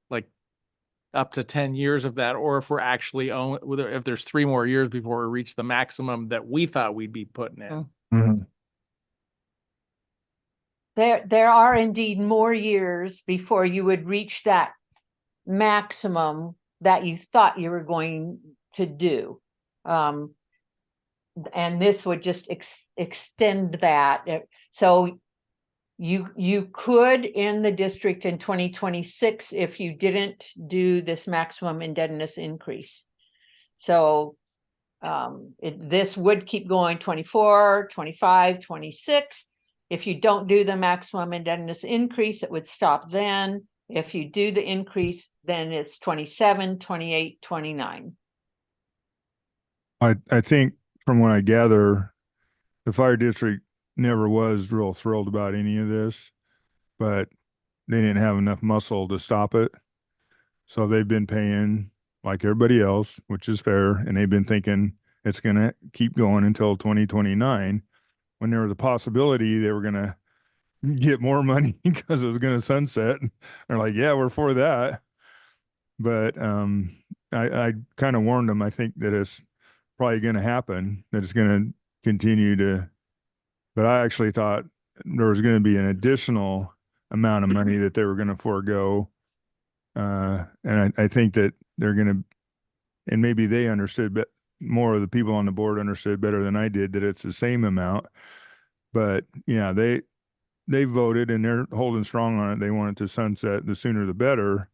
like up to 10 years of that, or if we're actually if there's 3 more years before we reach the maximum that we thought we'd be putting in. Mm-hmm. There are indeed more years before you would reach that maximum that you thought you were going to do. And this would just extend that. So you could in the district in 2026 if you didn't do this maximum indebtedness increase. So this would keep going 24, 25, 26. If you don't do the maximum indebtedness increase, it would stop then. If you do the increase, then it's 27, 28, 29. I think from what I gather, the fire district never was real thrilled about any of this, but they didn't have enough muscle to stop it. So they've been paying like everybody else, which is fair. And they've been thinking it's going to keep going until 2029, when there was a possibility they were going to get more money because it was going to sunset. They're like, yeah, we're for that. But I kind of warned them. I think that it's probably going to happen, that it's going to continue to, but I actually thought there was going to be an additional amount of money that they were going to forego. And I think that they're going to, and maybe they understood, but more of the people on the board understood better than I did, that it's the same amount. But yeah, they voted and they're holding strong on it. They want it to sunset, the sooner the better.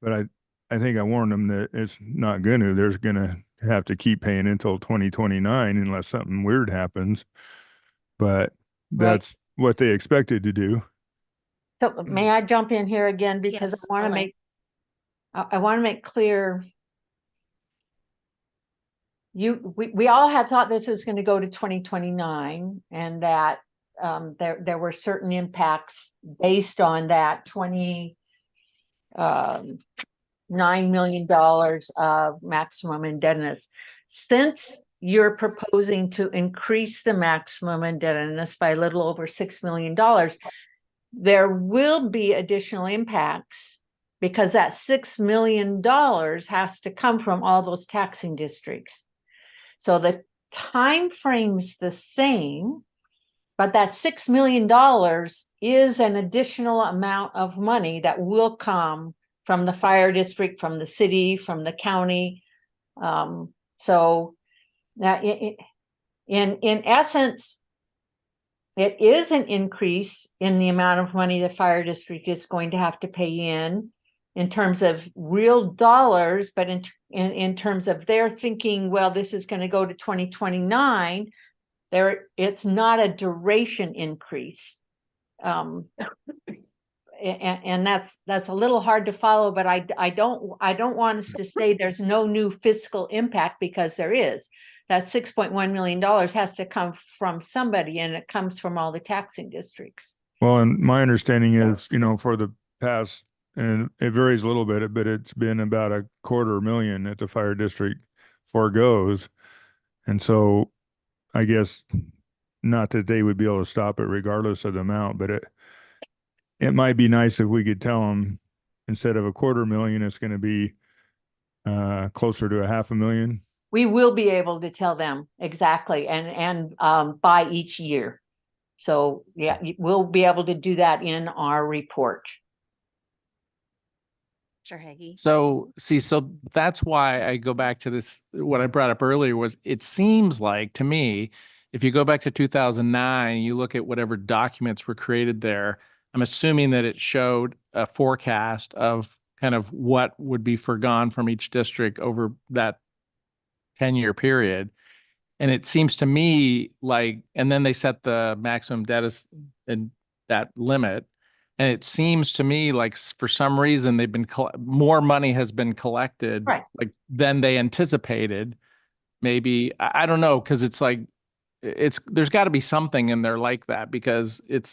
But I think I warned them that it's not going to. There's going to have to keep paying until 2029 unless something weird happens. But that's what they expected to do. So may I jump in here again, because Yes, I want to Elaine. make clear. We all had thought this was going to go to 2029, and that there were certain impacts based on that $29 million of maximum indebtedness. Since you're proposing to increase the maximum indebtedness by a little over $6 million, there will be additional impacts, because that $6 million has to come from all those taxing districts. So the time frame's the same, but that $6 million is an additional amount of money that will come from the fire district, from the city, from the county. So that in essence, it is an increase in the amount of money the fire district is going to have to pay in terms of real dollars, but in terms of their thinking, well, this is going to go to 2029, it's not a duration increase. And that's a little hard to follow, but I don't want us to say there's no new fiscal impact, because there is. That $6.1 million has to come from somebody, and it comes from all the taxing districts. Well, and my understanding is, for the past, and it varies a little bit, but it's been about $250,000 that the fire district forgoes. And so I guess not that they would be able to stop it regardless of the amount, but it might be nice if we could tell them instead of $250,000, it's going to be closer to $500,000. We will be able to tell them exactly, and by each year. So yeah, we'll be able to do that in our report. Sure, Hagee. So that's why I go back to this. What I brought up earlier was, it seems like to me, if you go back to 2009, you look at whatever documents were created there, I'm assuming that it showed a forecast of kind of what would be forgone from each district over that 10-year period. And it seems to me like, and then they set the maximum debt and that limit. And it seems to me like for some reason they've been more money has been collected, right, like than they anticipated. Maybe, I don't know, because it's like there's got to be something in there like that, because it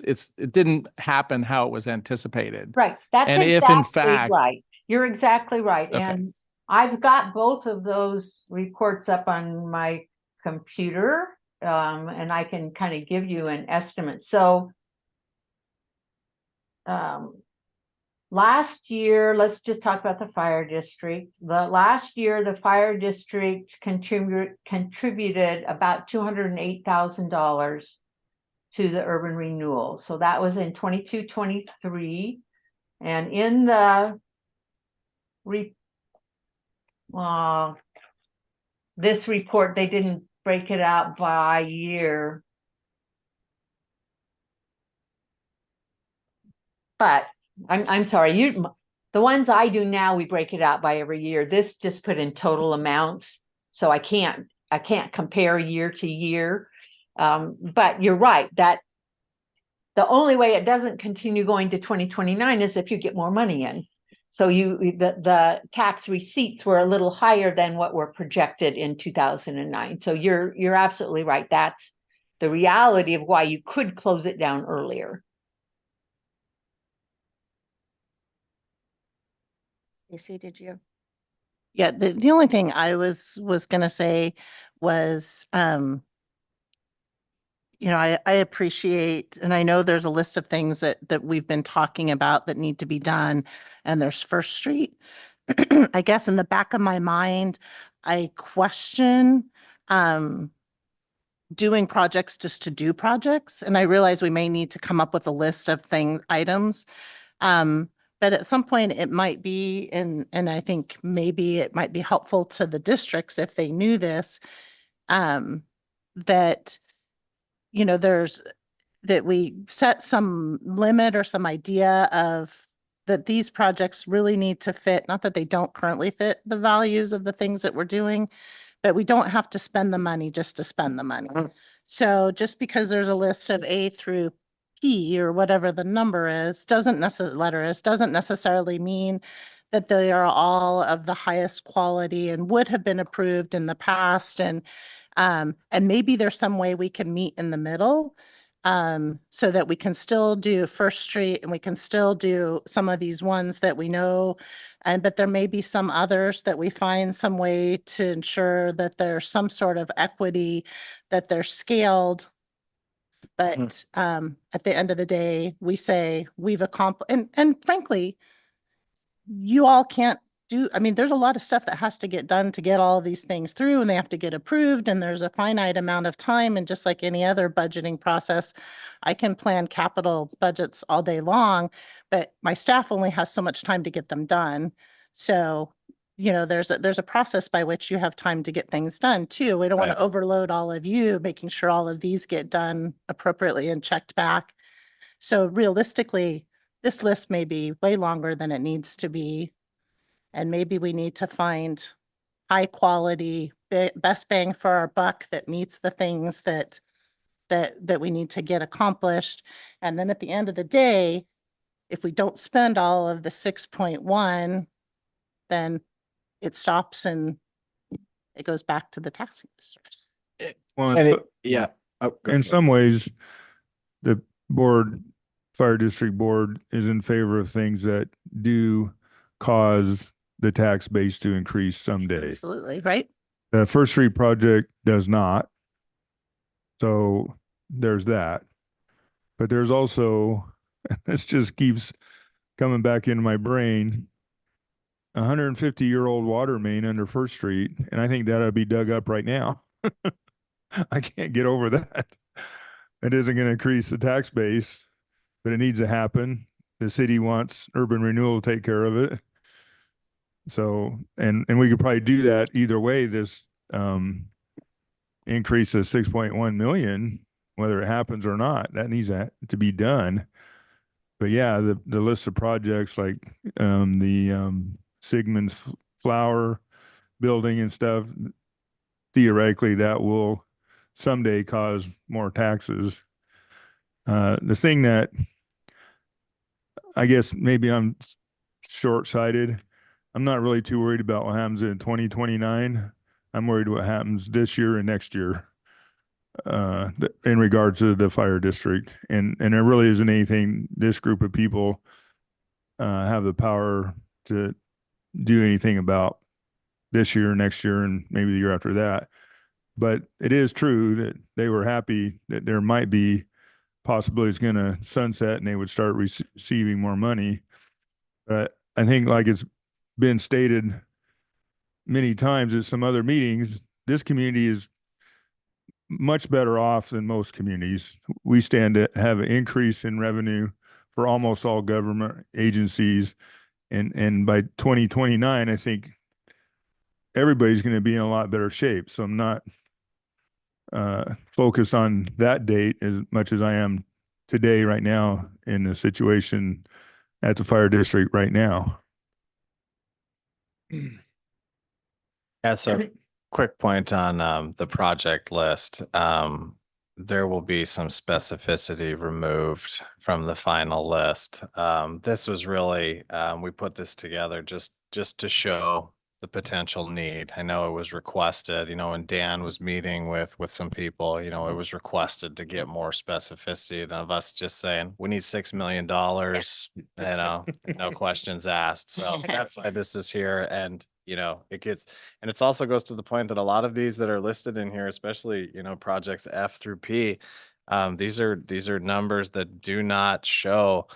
didn't happen how it was anticipated. Right. That's and exactly if in fact, right. You're exactly right. Okay. And I've got both of those reports up on my computer, and I can kind of give you an estimate. So last year, let's just talk about the fire district. Last year, the fire district contributed about $208,000 to the urban renewal. So that was in 22-23. And in the this report, they didn't break it out by year. But I'm sorry, the ones I do now, we break it out by every year. This just put in total amounts, so I can't compare year to year. But you're right, that the only way it doesn't continue going to 2029 is if you get more money in. So the tax receipts were a little higher than what were projected in 2009. So you're absolutely right. That's the reality of why you could close it down earlier. Stacey, did you? Yeah, the only thing I was gonna say was, I appreciate, and I know there's a list of things that we've been talking about that need to be done, and there's First Street. I guess in the back of my mind, I question doing projects just to do projects, and I realize we may need to come up with a list of items. But at some point it might be, and I think maybe it might be helpful to the districts if they knew this, that, that we set some limit or some idea of that these projects really need to fit, not that they don't currently fit the values of the things that we're doing, but we don't have to spend the money just to spend the money. So just because there's a list of A through P or whatever the number is, doesn't necessarily mean that they are all of the highest quality and would have been approved in the past. And maybe there's some way we can meet in the middle, so that we can still do First Street and we can still do some of these ones that we know. But there may be some others that we find some way to ensure that there's some sort of equity, that they're scaled. But at the end of the day, we say we've accomplished, and frankly, you all can't do, I mean, there's a lot of stuff that has to get done to get all of these things through, and they have to get approved, and there's a finite amount of time, and just like any other budgeting process, I can plan capital budgets all day long, but my staff only has so much time to get them done. So, you know, there's a process by which you have time to get things done too. We don't want Right. to overload all of you, making sure all of these get done appropriately and checked back. So realistically, this list may be way longer than it needs to be. And maybe we need to find high quality, best bang for our buck that meets the things that we need to get accomplished. And then at the end of the day, if we don't spend all of the 6.1, then it stops and it goes back to the taxing district. Well, And it's, yeah. Oh, go In for it. some ways, the board, fire district board is in favor of things that do cause the tax base to increase someday. Absolutely, right? The First Street project does not. So there's that. But there's also, this just keeps coming back into my brain, 150-year-old water main under First Street, and I think that ought to be dug up right now. I can't get over that. It isn't going to increase the tax base, but it needs to happen. The city wants urban renewal to take care of it. So, and we could probably do that either way. This increase of 6.1 million, whether it happens or not, that needs to be done. But yeah, the list of projects like the Sigmund's Flower building and stuff, theoretically that will someday cause more taxes. The thing that I guess maybe I'm short-sighted, I'm not really too worried about what happens in 2029. I'm worried what happens this year and next year in regards to the fire district. And there really isn't anything this group of people have the power to do anything about this year, next year, and maybe the year after that. But it is true that they were happy that there might be possibilities going to sunset and they would start receiving more money. But I think, like it's been stated many times at some other meetings, this community is much better off than most communities. We stand to have an increase in revenue for almost all government agencies. And by 2029, I think everybody's going to be in a lot better shape. So I'm not focused on that date as much as I am today, right now, in the situation at the fire district right now. Yeah, so quick point on the project list. There will be some specificity removed from the final list. This was really, we put this together just to show the potential need. I know it was requested, you know, when Dan was meeting with some people, you know, it was requested to get more specificity than of us just saying, we need $6 million, you know, no questions asked. So that's why this is here. And, you know, it gets, and it's also goes to the point that a lot of these that are listed in here, especially, you know, projects F through P, these are numbers that do not show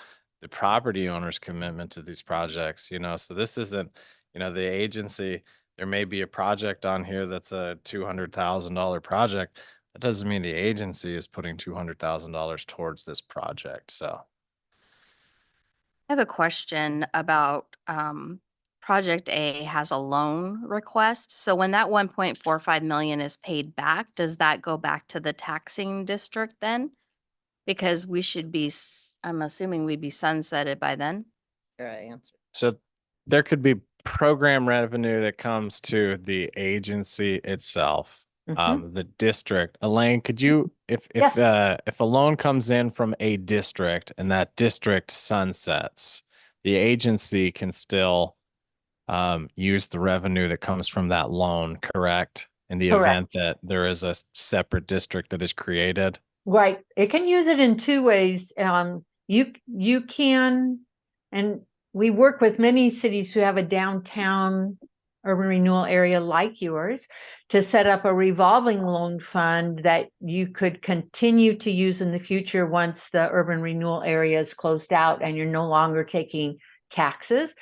the property owner's commitment to these projects, you know, so this isn't, you know, the agency, there may be a project on here that's a $200,000 project. That doesn't mean the agency is putting $200,000 towards this project. So I have a question about, Project A has a loan request. So when that 1.45 million is paid back, does that go back to the taxing district then? Because we should be, I'm assuming we'd be sunsetted by then. Sure, I answered. So there could be program revenue that comes to the agency itself, the district. Elaine, could you, if Yes. if a loan comes in from a district and that district sunsets, the agency can still use the revenue that comes from that loan, correct? In the Correct. event that there is a separate district that is created. Right. It can use it in two ways. You can, and we work with many cities who have a downtown urban renewal area like yours to set up a revolving loan fund that you could continue to use in the future once the urban renewal area is closed out and you're no longer taking taxes.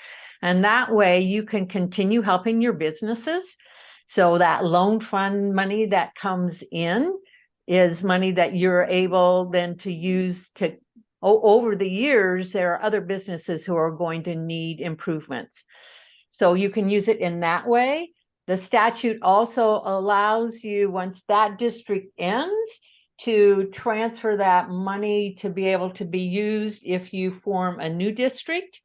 And that way you can continue helping your businesses. So that loan fund money that comes in is money that you're able then to use to, over the years, there are other businesses who are going to need improvements. So you can use it in that way. The statute also allows you, once that district ends, to transfer that money to be able to be used if you form a new district.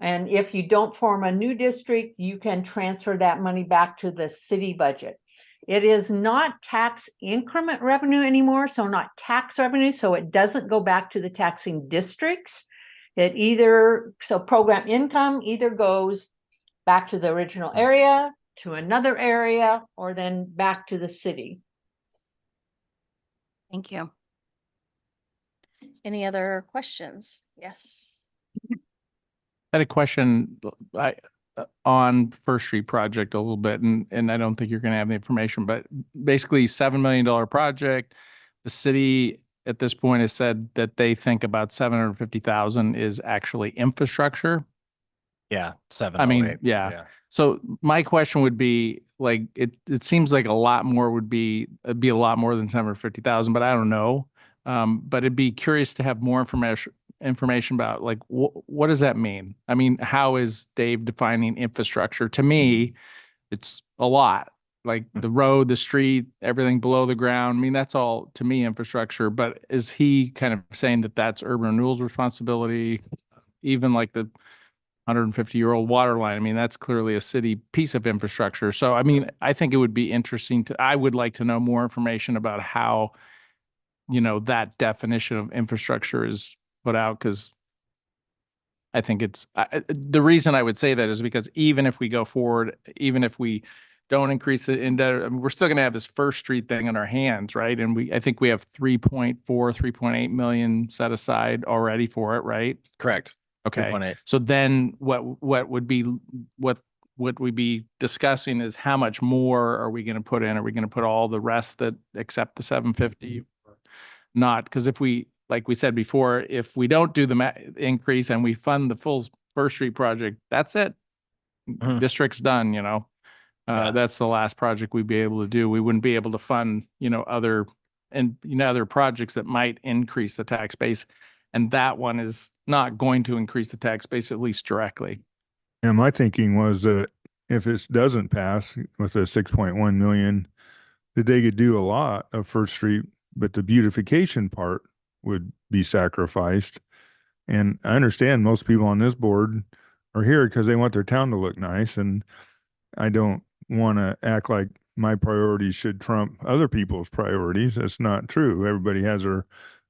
And if you don't form a new district, you can transfer that money back to the city budget. It is not tax increment revenue anymore, so not tax revenue, so it doesn't go back to the taxing districts. It either, so program income either goes back to the original area, to another area, or then back to the city. Thank you. Any other questions? Yes. I had a question on First Street project a little bit, and I don't think you're going to have the information, but basically $7 million project. The city at this point has said that they think about 750,000 is actually infrastructure. Yeah, I mean, 708. yeah. So my question would be like, it seems like a lot more would be, it'd be a lot more than 750,000, but I don't know. But it'd be curious to have more information about like, what does that mean? I mean, how is Dave defining infrastructure? To me, it's a lot, like the road, the street, everything below the ground. I mean, that's all to me infrastructure, but is he kind of saying that that's urban renewal's responsibility? Even like the 150-year-old water line. I mean, that's clearly a city piece of infrastructure. So, I mean, I think it would be interesting I would like to know more information about how, that definition of infrastructure is put out, because I think the reason I would say that is because even if we go forward, even if we don't increase the index, I mean, we're still going to have this First Street thing in our hands, right? And I think we have 3.8 million set aside already for it, right? Correct. Okay. 3.8. So then what would we be discussing is how much more are we going to put in? Are we going to put all the rest that except the 750 or not? Because if we, like we said before, if we don't do the increase and we fund the full First Street project, that's it. Mhm. District's done, Yeah. That's the last project we'd be able to do. We wouldn't be able to fund, other projects that might increase the tax base. And that one is not going to increase the tax base, at least directly. And my thinking was that if it doesn't pass with a 6.1 million, that they could do a lot of First Street, but the beautification part would be sacrificed. And I understand most people on this board are here because they want their town to look nice. And I don't want to act like my priorities should trump other people's priorities. That's not true. Everybody has their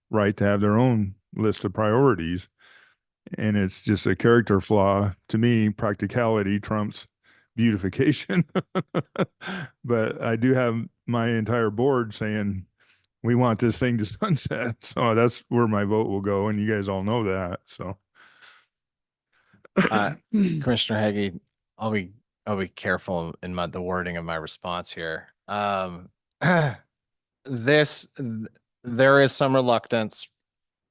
right to have their own list of priorities. And it's just a character flaw. To me, practicality trumps beautification. But I do have my entire board saying, we want this thing to sunset. So that's where my vote will go. And you guys all know that. So. Commissioner Hagee, I'll be careful in the wording of my response here. There is some reluctance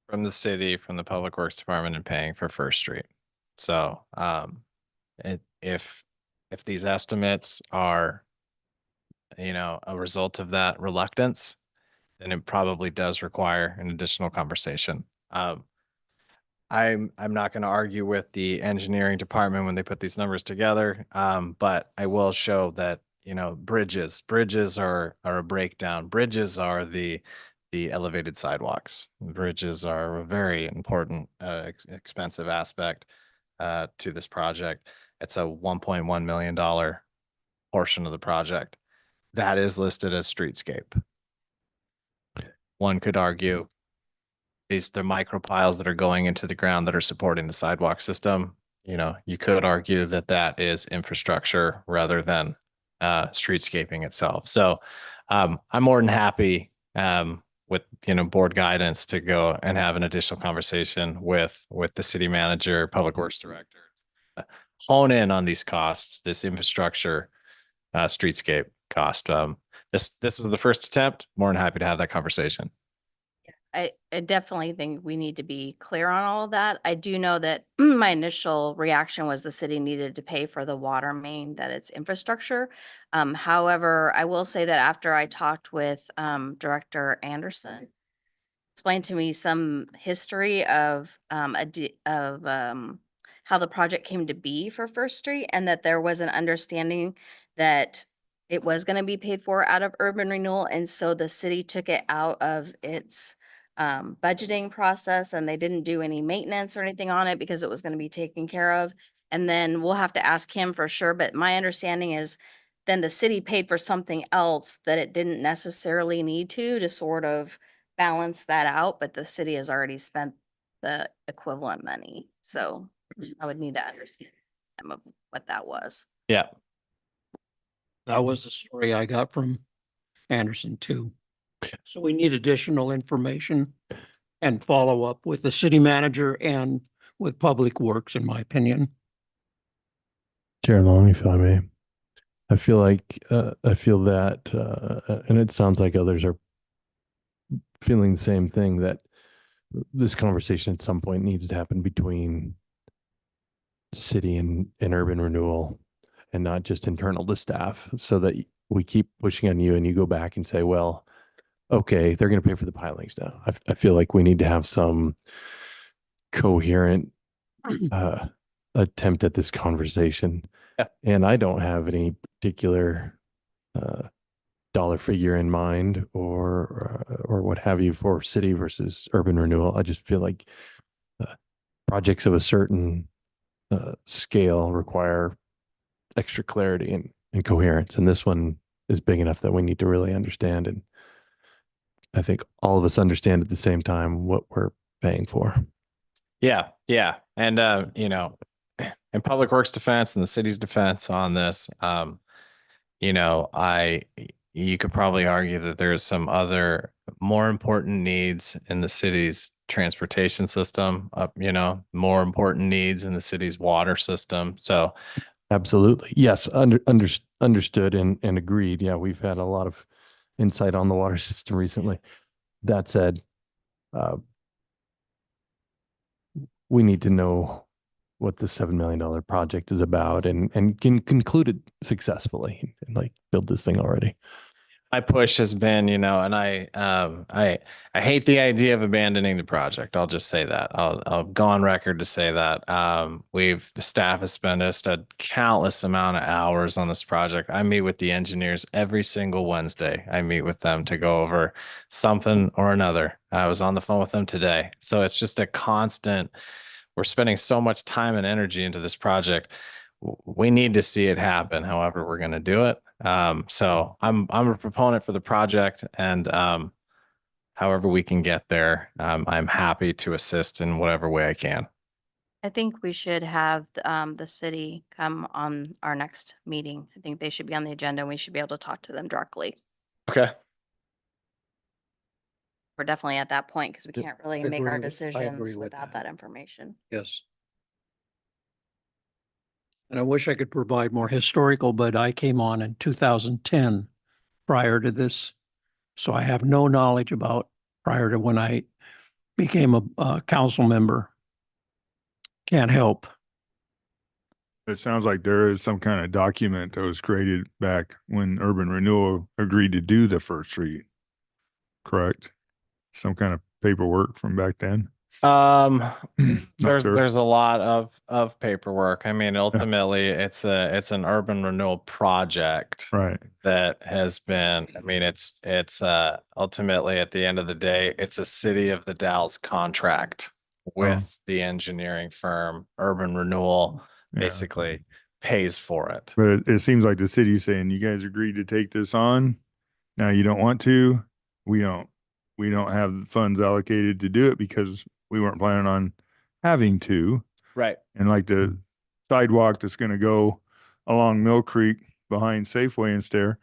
from the city, from the Public Works Department in paying for First Street. So, if these estimates are, a result of that reluctance, then it probably does require an additional conversation. I'm not going to argue with the engineering department when they put these numbers together, but I will show that bridges are a breakdown. Bridges are the elevated sidewalks. Bridges are a very important expensive aspect to this project. It's a $1.1 million portion of the project that is listed as streetscape. One could argue the micro piles that are going into the ground that are supporting the sidewalk system. You could argue that is infrastructure rather than streetscaping itself. So I'm more than happy with board guidance to go and have an additional conversation with the city manager, public works director, hone in on these costs, this infrastructure, streetscape cost. This was the first attempt. More than happy to have that conversation. I definitely think we need to be clear on all of that. I do know that my initial reaction was the city needed to pay for the water main, that it's infrastructure. However, I will say that after I talked with, Director Anderson, explained to me some history of, how the project came to be for First Street, and that there was an understanding that it was gonna be paid for out of urban renewal, and so the city took it out of its budgeting process, and they didn't do any maintenance or anything on it because it was gonna be taken care of. And then we'll have to ask him for sure, but my understanding is then the city paid for something else that it didn't necessarily need to sort of balance that out, but the city has already spent the equivalent money. So I would need to understand some of what that was. Yeah. That was the story I got from Anderson too. So we need additional information and follow up with the city manager and with Public Works, in my opinion. Chair Long, if I may. I feel that, and it sounds like others are feeling the same thing, that this conversation at some point needs to happen between city and urban renewal, and not just internal to staff, so that we keep pushing on you and you go back and say, well, okay, they're going to pay for the pilings now. I feel like we need to have some coherent attempt at this conversation. Yeah. And I don't have any particular dollar figure in mind or what have you for city versus urban renewal. I just feel like projects of a certain scale require extra clarity and coherence. And this one is big enough that we need to really understand. And I think all of us understand at the same time what we're paying for. Yeah. Yeah. And, you know, in Public Works defense and the city's defense on this, you know, you could probably argue that there's some other more important needs in the city's transportation system, you know, more important needs in the city's water system. So Absolutely. Yes. Understood and agreed. Yeah. We've had a lot of insight on the water system recently. That said, we need to know what the $7 million project is about and can conclude it successfully and like build this thing already. my push has been, you know, and I hate the idea of abandoning the project. I'll just say that. I'll go on record to say that. The staff has spent a countless amount of hours on this project. I meet with the engineers every single Wednesday. I meet with them to go over something or another. I was on the phone with them today. So it's just a constant, we're spending so much time and energy into this project. We need to see it happen, however we're going to do it. So I'm a proponent for the project, and however we can get there, I'm happy to assist in whatever way I can. I think we should have the city come on our next meeting. I think they should be on the agenda and we should be able to talk to them directly. Okay. We're definitely at that point because we Yeah, can't really I make agree our with- I agree decisions with without that. that information. Yes. And I wish I could provide more historical, but I came on in 2010 prior to this. So I have no knowledge about prior to when I became a council member. Can't help. It sounds like there is some kind of document that was created back when Urban Renewal agreed to do the First Street. Correct? Some kind of paperwork from back then. There's a lot of paperwork. I mean, ultimately it's an urban renewal project. Right. That has been, I mean, it's ultimately at the end of the day, it's a city of the Dalles contract with the engineering firm. Urban Renewal Yeah. basically pays for it. But it seems like the city's saying, you guys agreed to take this on. Now you don't want to. We don't have the funds allocated to do it because we weren't planning on having to. Right. And like the sidewalk that's going to go along Mill Creek behind Safeway and Stair,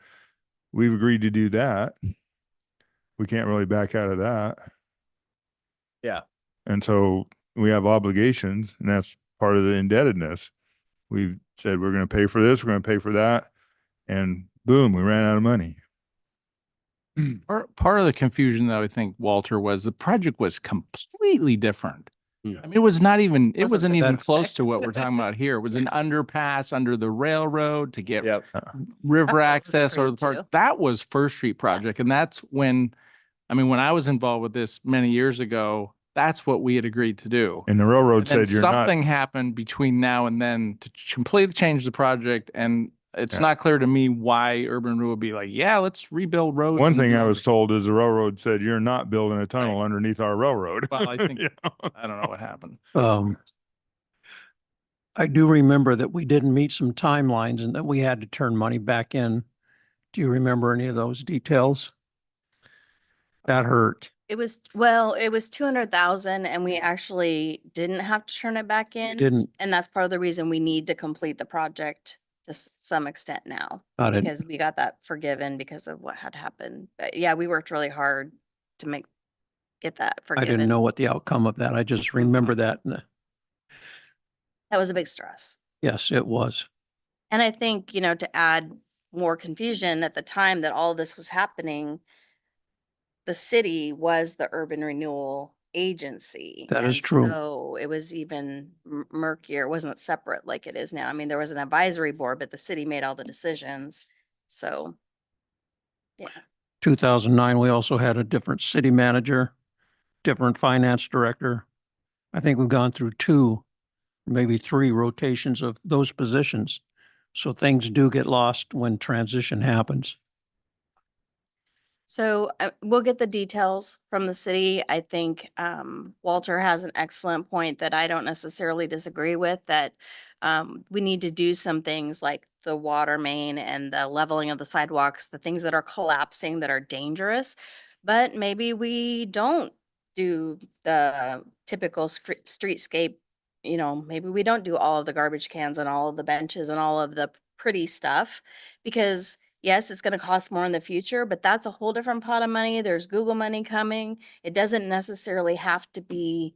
we've agreed to do that. We can't really back out of that. Yeah. And so we have obligations, and that's part of the indebtedness. We've said we're going to pay for this, we're going to pay for that, and boom, we ran out of money. Part of the confusion though, I think, Walter, was the project was completely different. Yeah. I mean, it was not even, it Wasn't wasn't to even that close effect. to what we're talking about here. It was an underpass under the railroad to get Yep. river That's what was access or the agreed park. to. That was First Street project. And that's when, I mean, when I was involved with this many years ago, that's what we had agreed to do. And the railroad And then said you're not. something happened between now and then to completely change the project. And it's Yeah. not clear to me why Urban Renewal would be like, yeah, let's rebuild roads. One and thing do I all was the-" told is the railroad said you're not building a tunnel underneath our railroad. Well, I think, You know? I don't know what happened. I do remember that we didn't meet some timelines and that we had to turn money back in. Do you remember any of those details? That hurt. It was 200,000 and we actually didn't have to turn it back You in. didn't, And that's part of the reason we need to complete the project to some extent now. got it. Because we got that forgiven because of what had happened. But yeah, we worked really hard to get that I forgiven. didn't know what the outcome of that. I just remember that. That was a big stress. Yes, it was. And I think, to add more confusion at the time that all this was happening, the city was the urban renewal agency. That is and true. So it was even murkier. It wasn't separate like it is now. I mean, there was an advisory board, but the city made all the decisions. So, yeah. 2009, we also had a different city manager, different finance director. I think we've gone through 2, maybe 3 rotations of those positions. So things do get lost when transition happens. So we'll get the details from the city. I think Walter has an excellent point that I don't necessarily disagree with, that we need to do some things like the water main and the leveling of the sidewalks, the things that are collapsing that are dangerous. But maybe we don't do the typical streetscape, maybe we don't do all of the garbage cans and all of the benches and all of the pretty stuff, because yes, it's going to cost more in the future, but that's a whole different pot of money. There's Google money coming. It doesn't necessarily have to be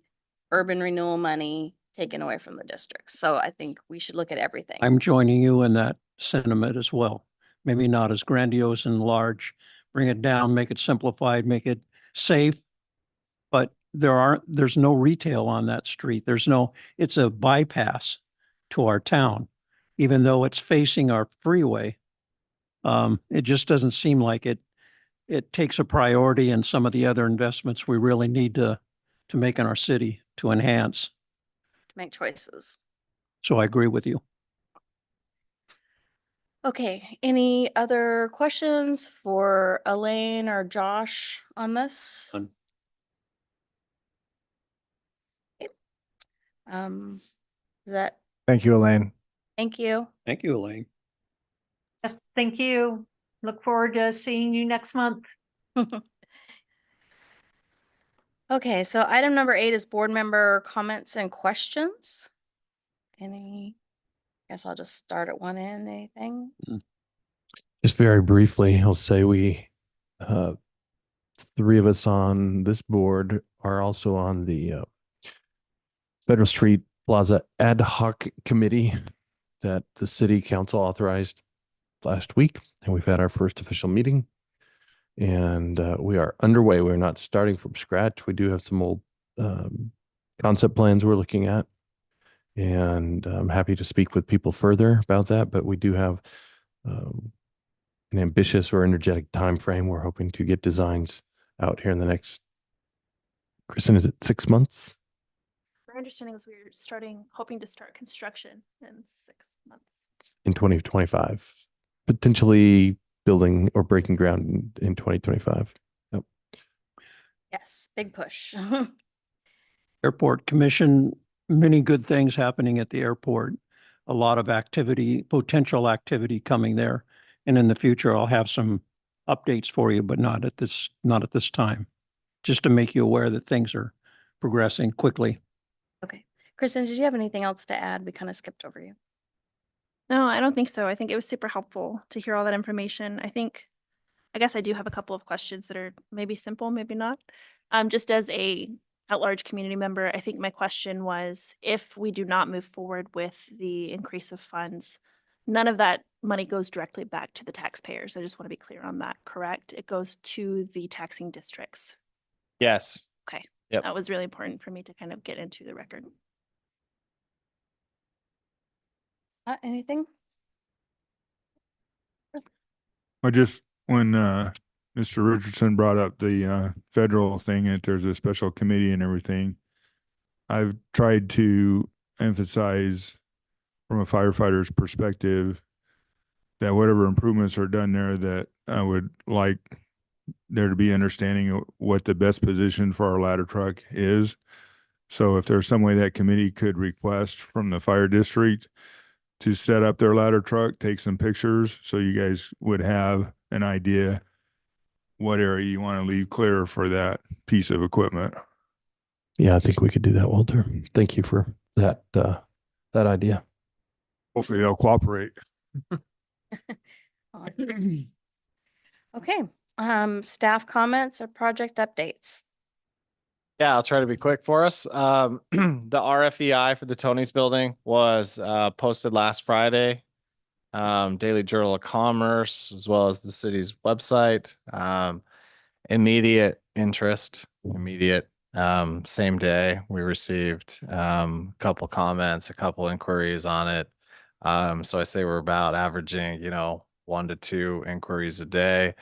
urban renewal money taken away from the districts. So I think we should look at everything. I'm joining you in that sentiment as well. Maybe not as grandiose and large, bring it down, make it simplified, make it safe. But there's no retail on that street. It's a bypass to our town, even though it's facing our freeway. It just doesn't seem like it takes a priority in some of the other investments we really need to make in our city to enhance. To make choices. So I agree with you. Okay, any other questions for Elaine or Josh on this? None. Is that, Thank you, Elaine. thank you. Thank you, Elaine. Yes, thank you. Look forward to seeing you next month. Okay, so item number 8 is board member comments and questions. Guess I'll just start at one end. Anything? Just very briefly, I'll say we, 3 of us on this board are also on the Federal Street Plaza Ad Hoc Committee that the city council authorized last week, and we've had our first official meeting, and we are underway. We're not starting from scratch. We do have some old concept plans we're looking at, and I'm happy to speak with people further about that, but we do have an ambitious or energetic time frame. We're hoping to get designs out here in the next, Kristen, is it 6 months? Our understanding is we're hoping to start construction in 6 months. In 2025, potentially building or breaking ground in 2025. Yep. Yes, big push. Airport Commission, many good things happening at the airport. A lot of activity, potential activity coming there. And in the future, I'll have some updates for you, but not at this time. Just to make you aware that things are progressing quickly. Okay. Kristen, did you have anything else to add? We kind of skipped over you. No, I don't think so. I think it was super helpful to hear all that information. I guess I do have a couple of questions that are maybe simple, maybe not. Just as a at-large community member, I think my question was, if we do not move forward with the increase of funds, none of that money goes directly back to the taxpayers. I just want to be clear on that, correct? It goes to the taxing districts. Yes. Okay. Yep. That was really important for me to kind of get into the record. Anything? I just, when Mr. Richardson brought up the federal thing, that there's a special committee and everything, I've tried to emphasize from a firefighter's perspective that whatever improvements are done there, that I would like there to be understanding of what the best position for our ladder truck is. So if there's some way that committee could request from the fire district to set up their ladder truck, take some pictures, so you guys would have an idea what area you want to leave clear for that piece of equipment. Yeah, I think we could do that, Walter. Thank you for that idea. Hopefully they'll cooperate. Okay, staff comments or project updates? Yeah, I'll try to be quick for us. The RFEI for the Tony's building was posted last Friday. Daily Journal of Commerce, as well as the city's website. Immediate interest, same day. We received a couple comments, a couple inquiries on it. So I say we're about averaging, 1 to 2 inquiries a day.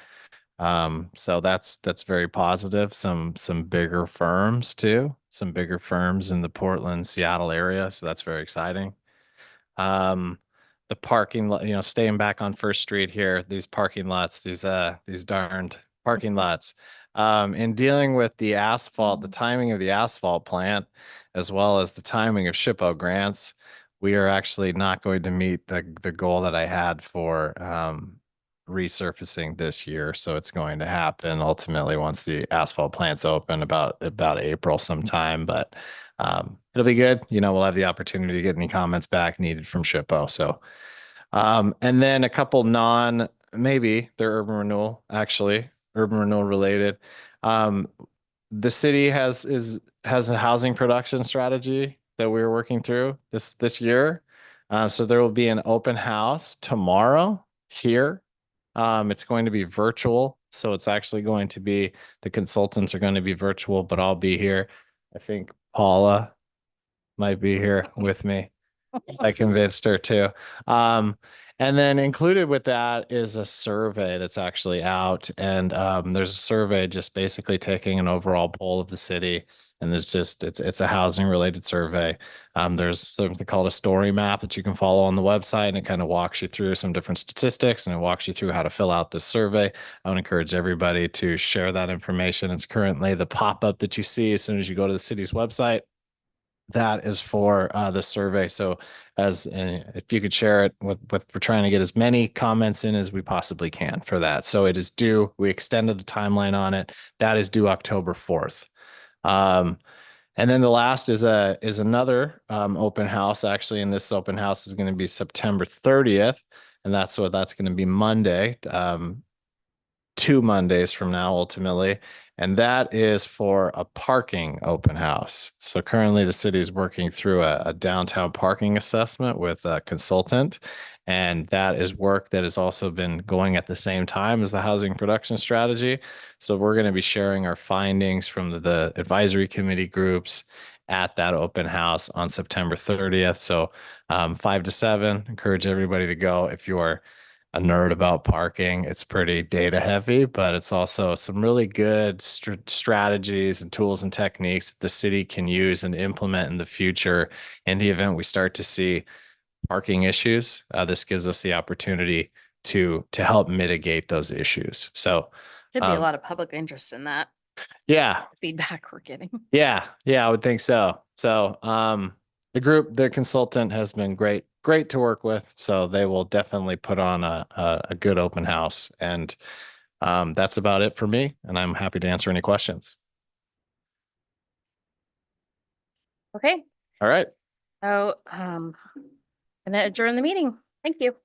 So that's very positive. Some bigger firms too, some bigger firms in the Portland, Seattle area. So that's very exciting. The parking lot, staying back on First Street here, these parking lots, these darned parking lots. In dealing with the asphalt, the timing of the asphalt plant, as well as the timing of SHPO grants, we are actually not going to meet the goal that I had for resurfacing this year. So it's going to happen ultimately once the asphalt plant's open about April sometime. But it'll be good. We'll have the opportunity to get any comments back needed from SHPO. So, and then a couple maybe they're urban renewal related. The city has a housing production strategy that we're working through this year. So there will be an open house tomorrow here. It's going to be virtual. So it's actually going to be, the consultants are going to be virtual, but I'll be here. I think Paula might be here with me. I convinced her to. And then included with that is a survey that's actually out. And there's a survey just basically taking an overall poll of the city. And it's a housing related survey. There's something called a story map that you can follow on the website, and it kind of walks you through some different statistics, and it walks you through how to fill out this survey. I would encourage everybody to share that information. It's currently the pop-up that you see as soon as you go to the city's website. That is for the survey. So if you could share it we're trying to get as many comments in as we possibly can for that. So it is due, we extended the timeline on it. That is due October 4th. And then the last is another open house actually, and this open house is going to be September 30th. And that's going to be Monday, 2 Mondays from now, ultimately. And that is for a parking open house. So currently the city is working through a downtown parking assessment with a consultant. And that is work that has also been going at the same time as the housing production strategy. So we're going to be sharing our findings from the advisory committee groups at that open house on September 30th. So 5 to 7, encourage everybody to go. If you are a nerd about parking, it's pretty data heavy, but it's also some really good strategies and tools and techniques that the city can use and implement in the future. In the event we start to see parking issues, this gives us the opportunity to help mitigate those issues. So Should be a lot of public interest in that. Yeah. Feedback we're getting. Yeah, I would think so. So the consultant has been great to work with. So they will definitely put on a good open house. And that's about it for me. And I'm happy to answer any questions. Okay, All right. so gonna adjourn the meeting. Thank you.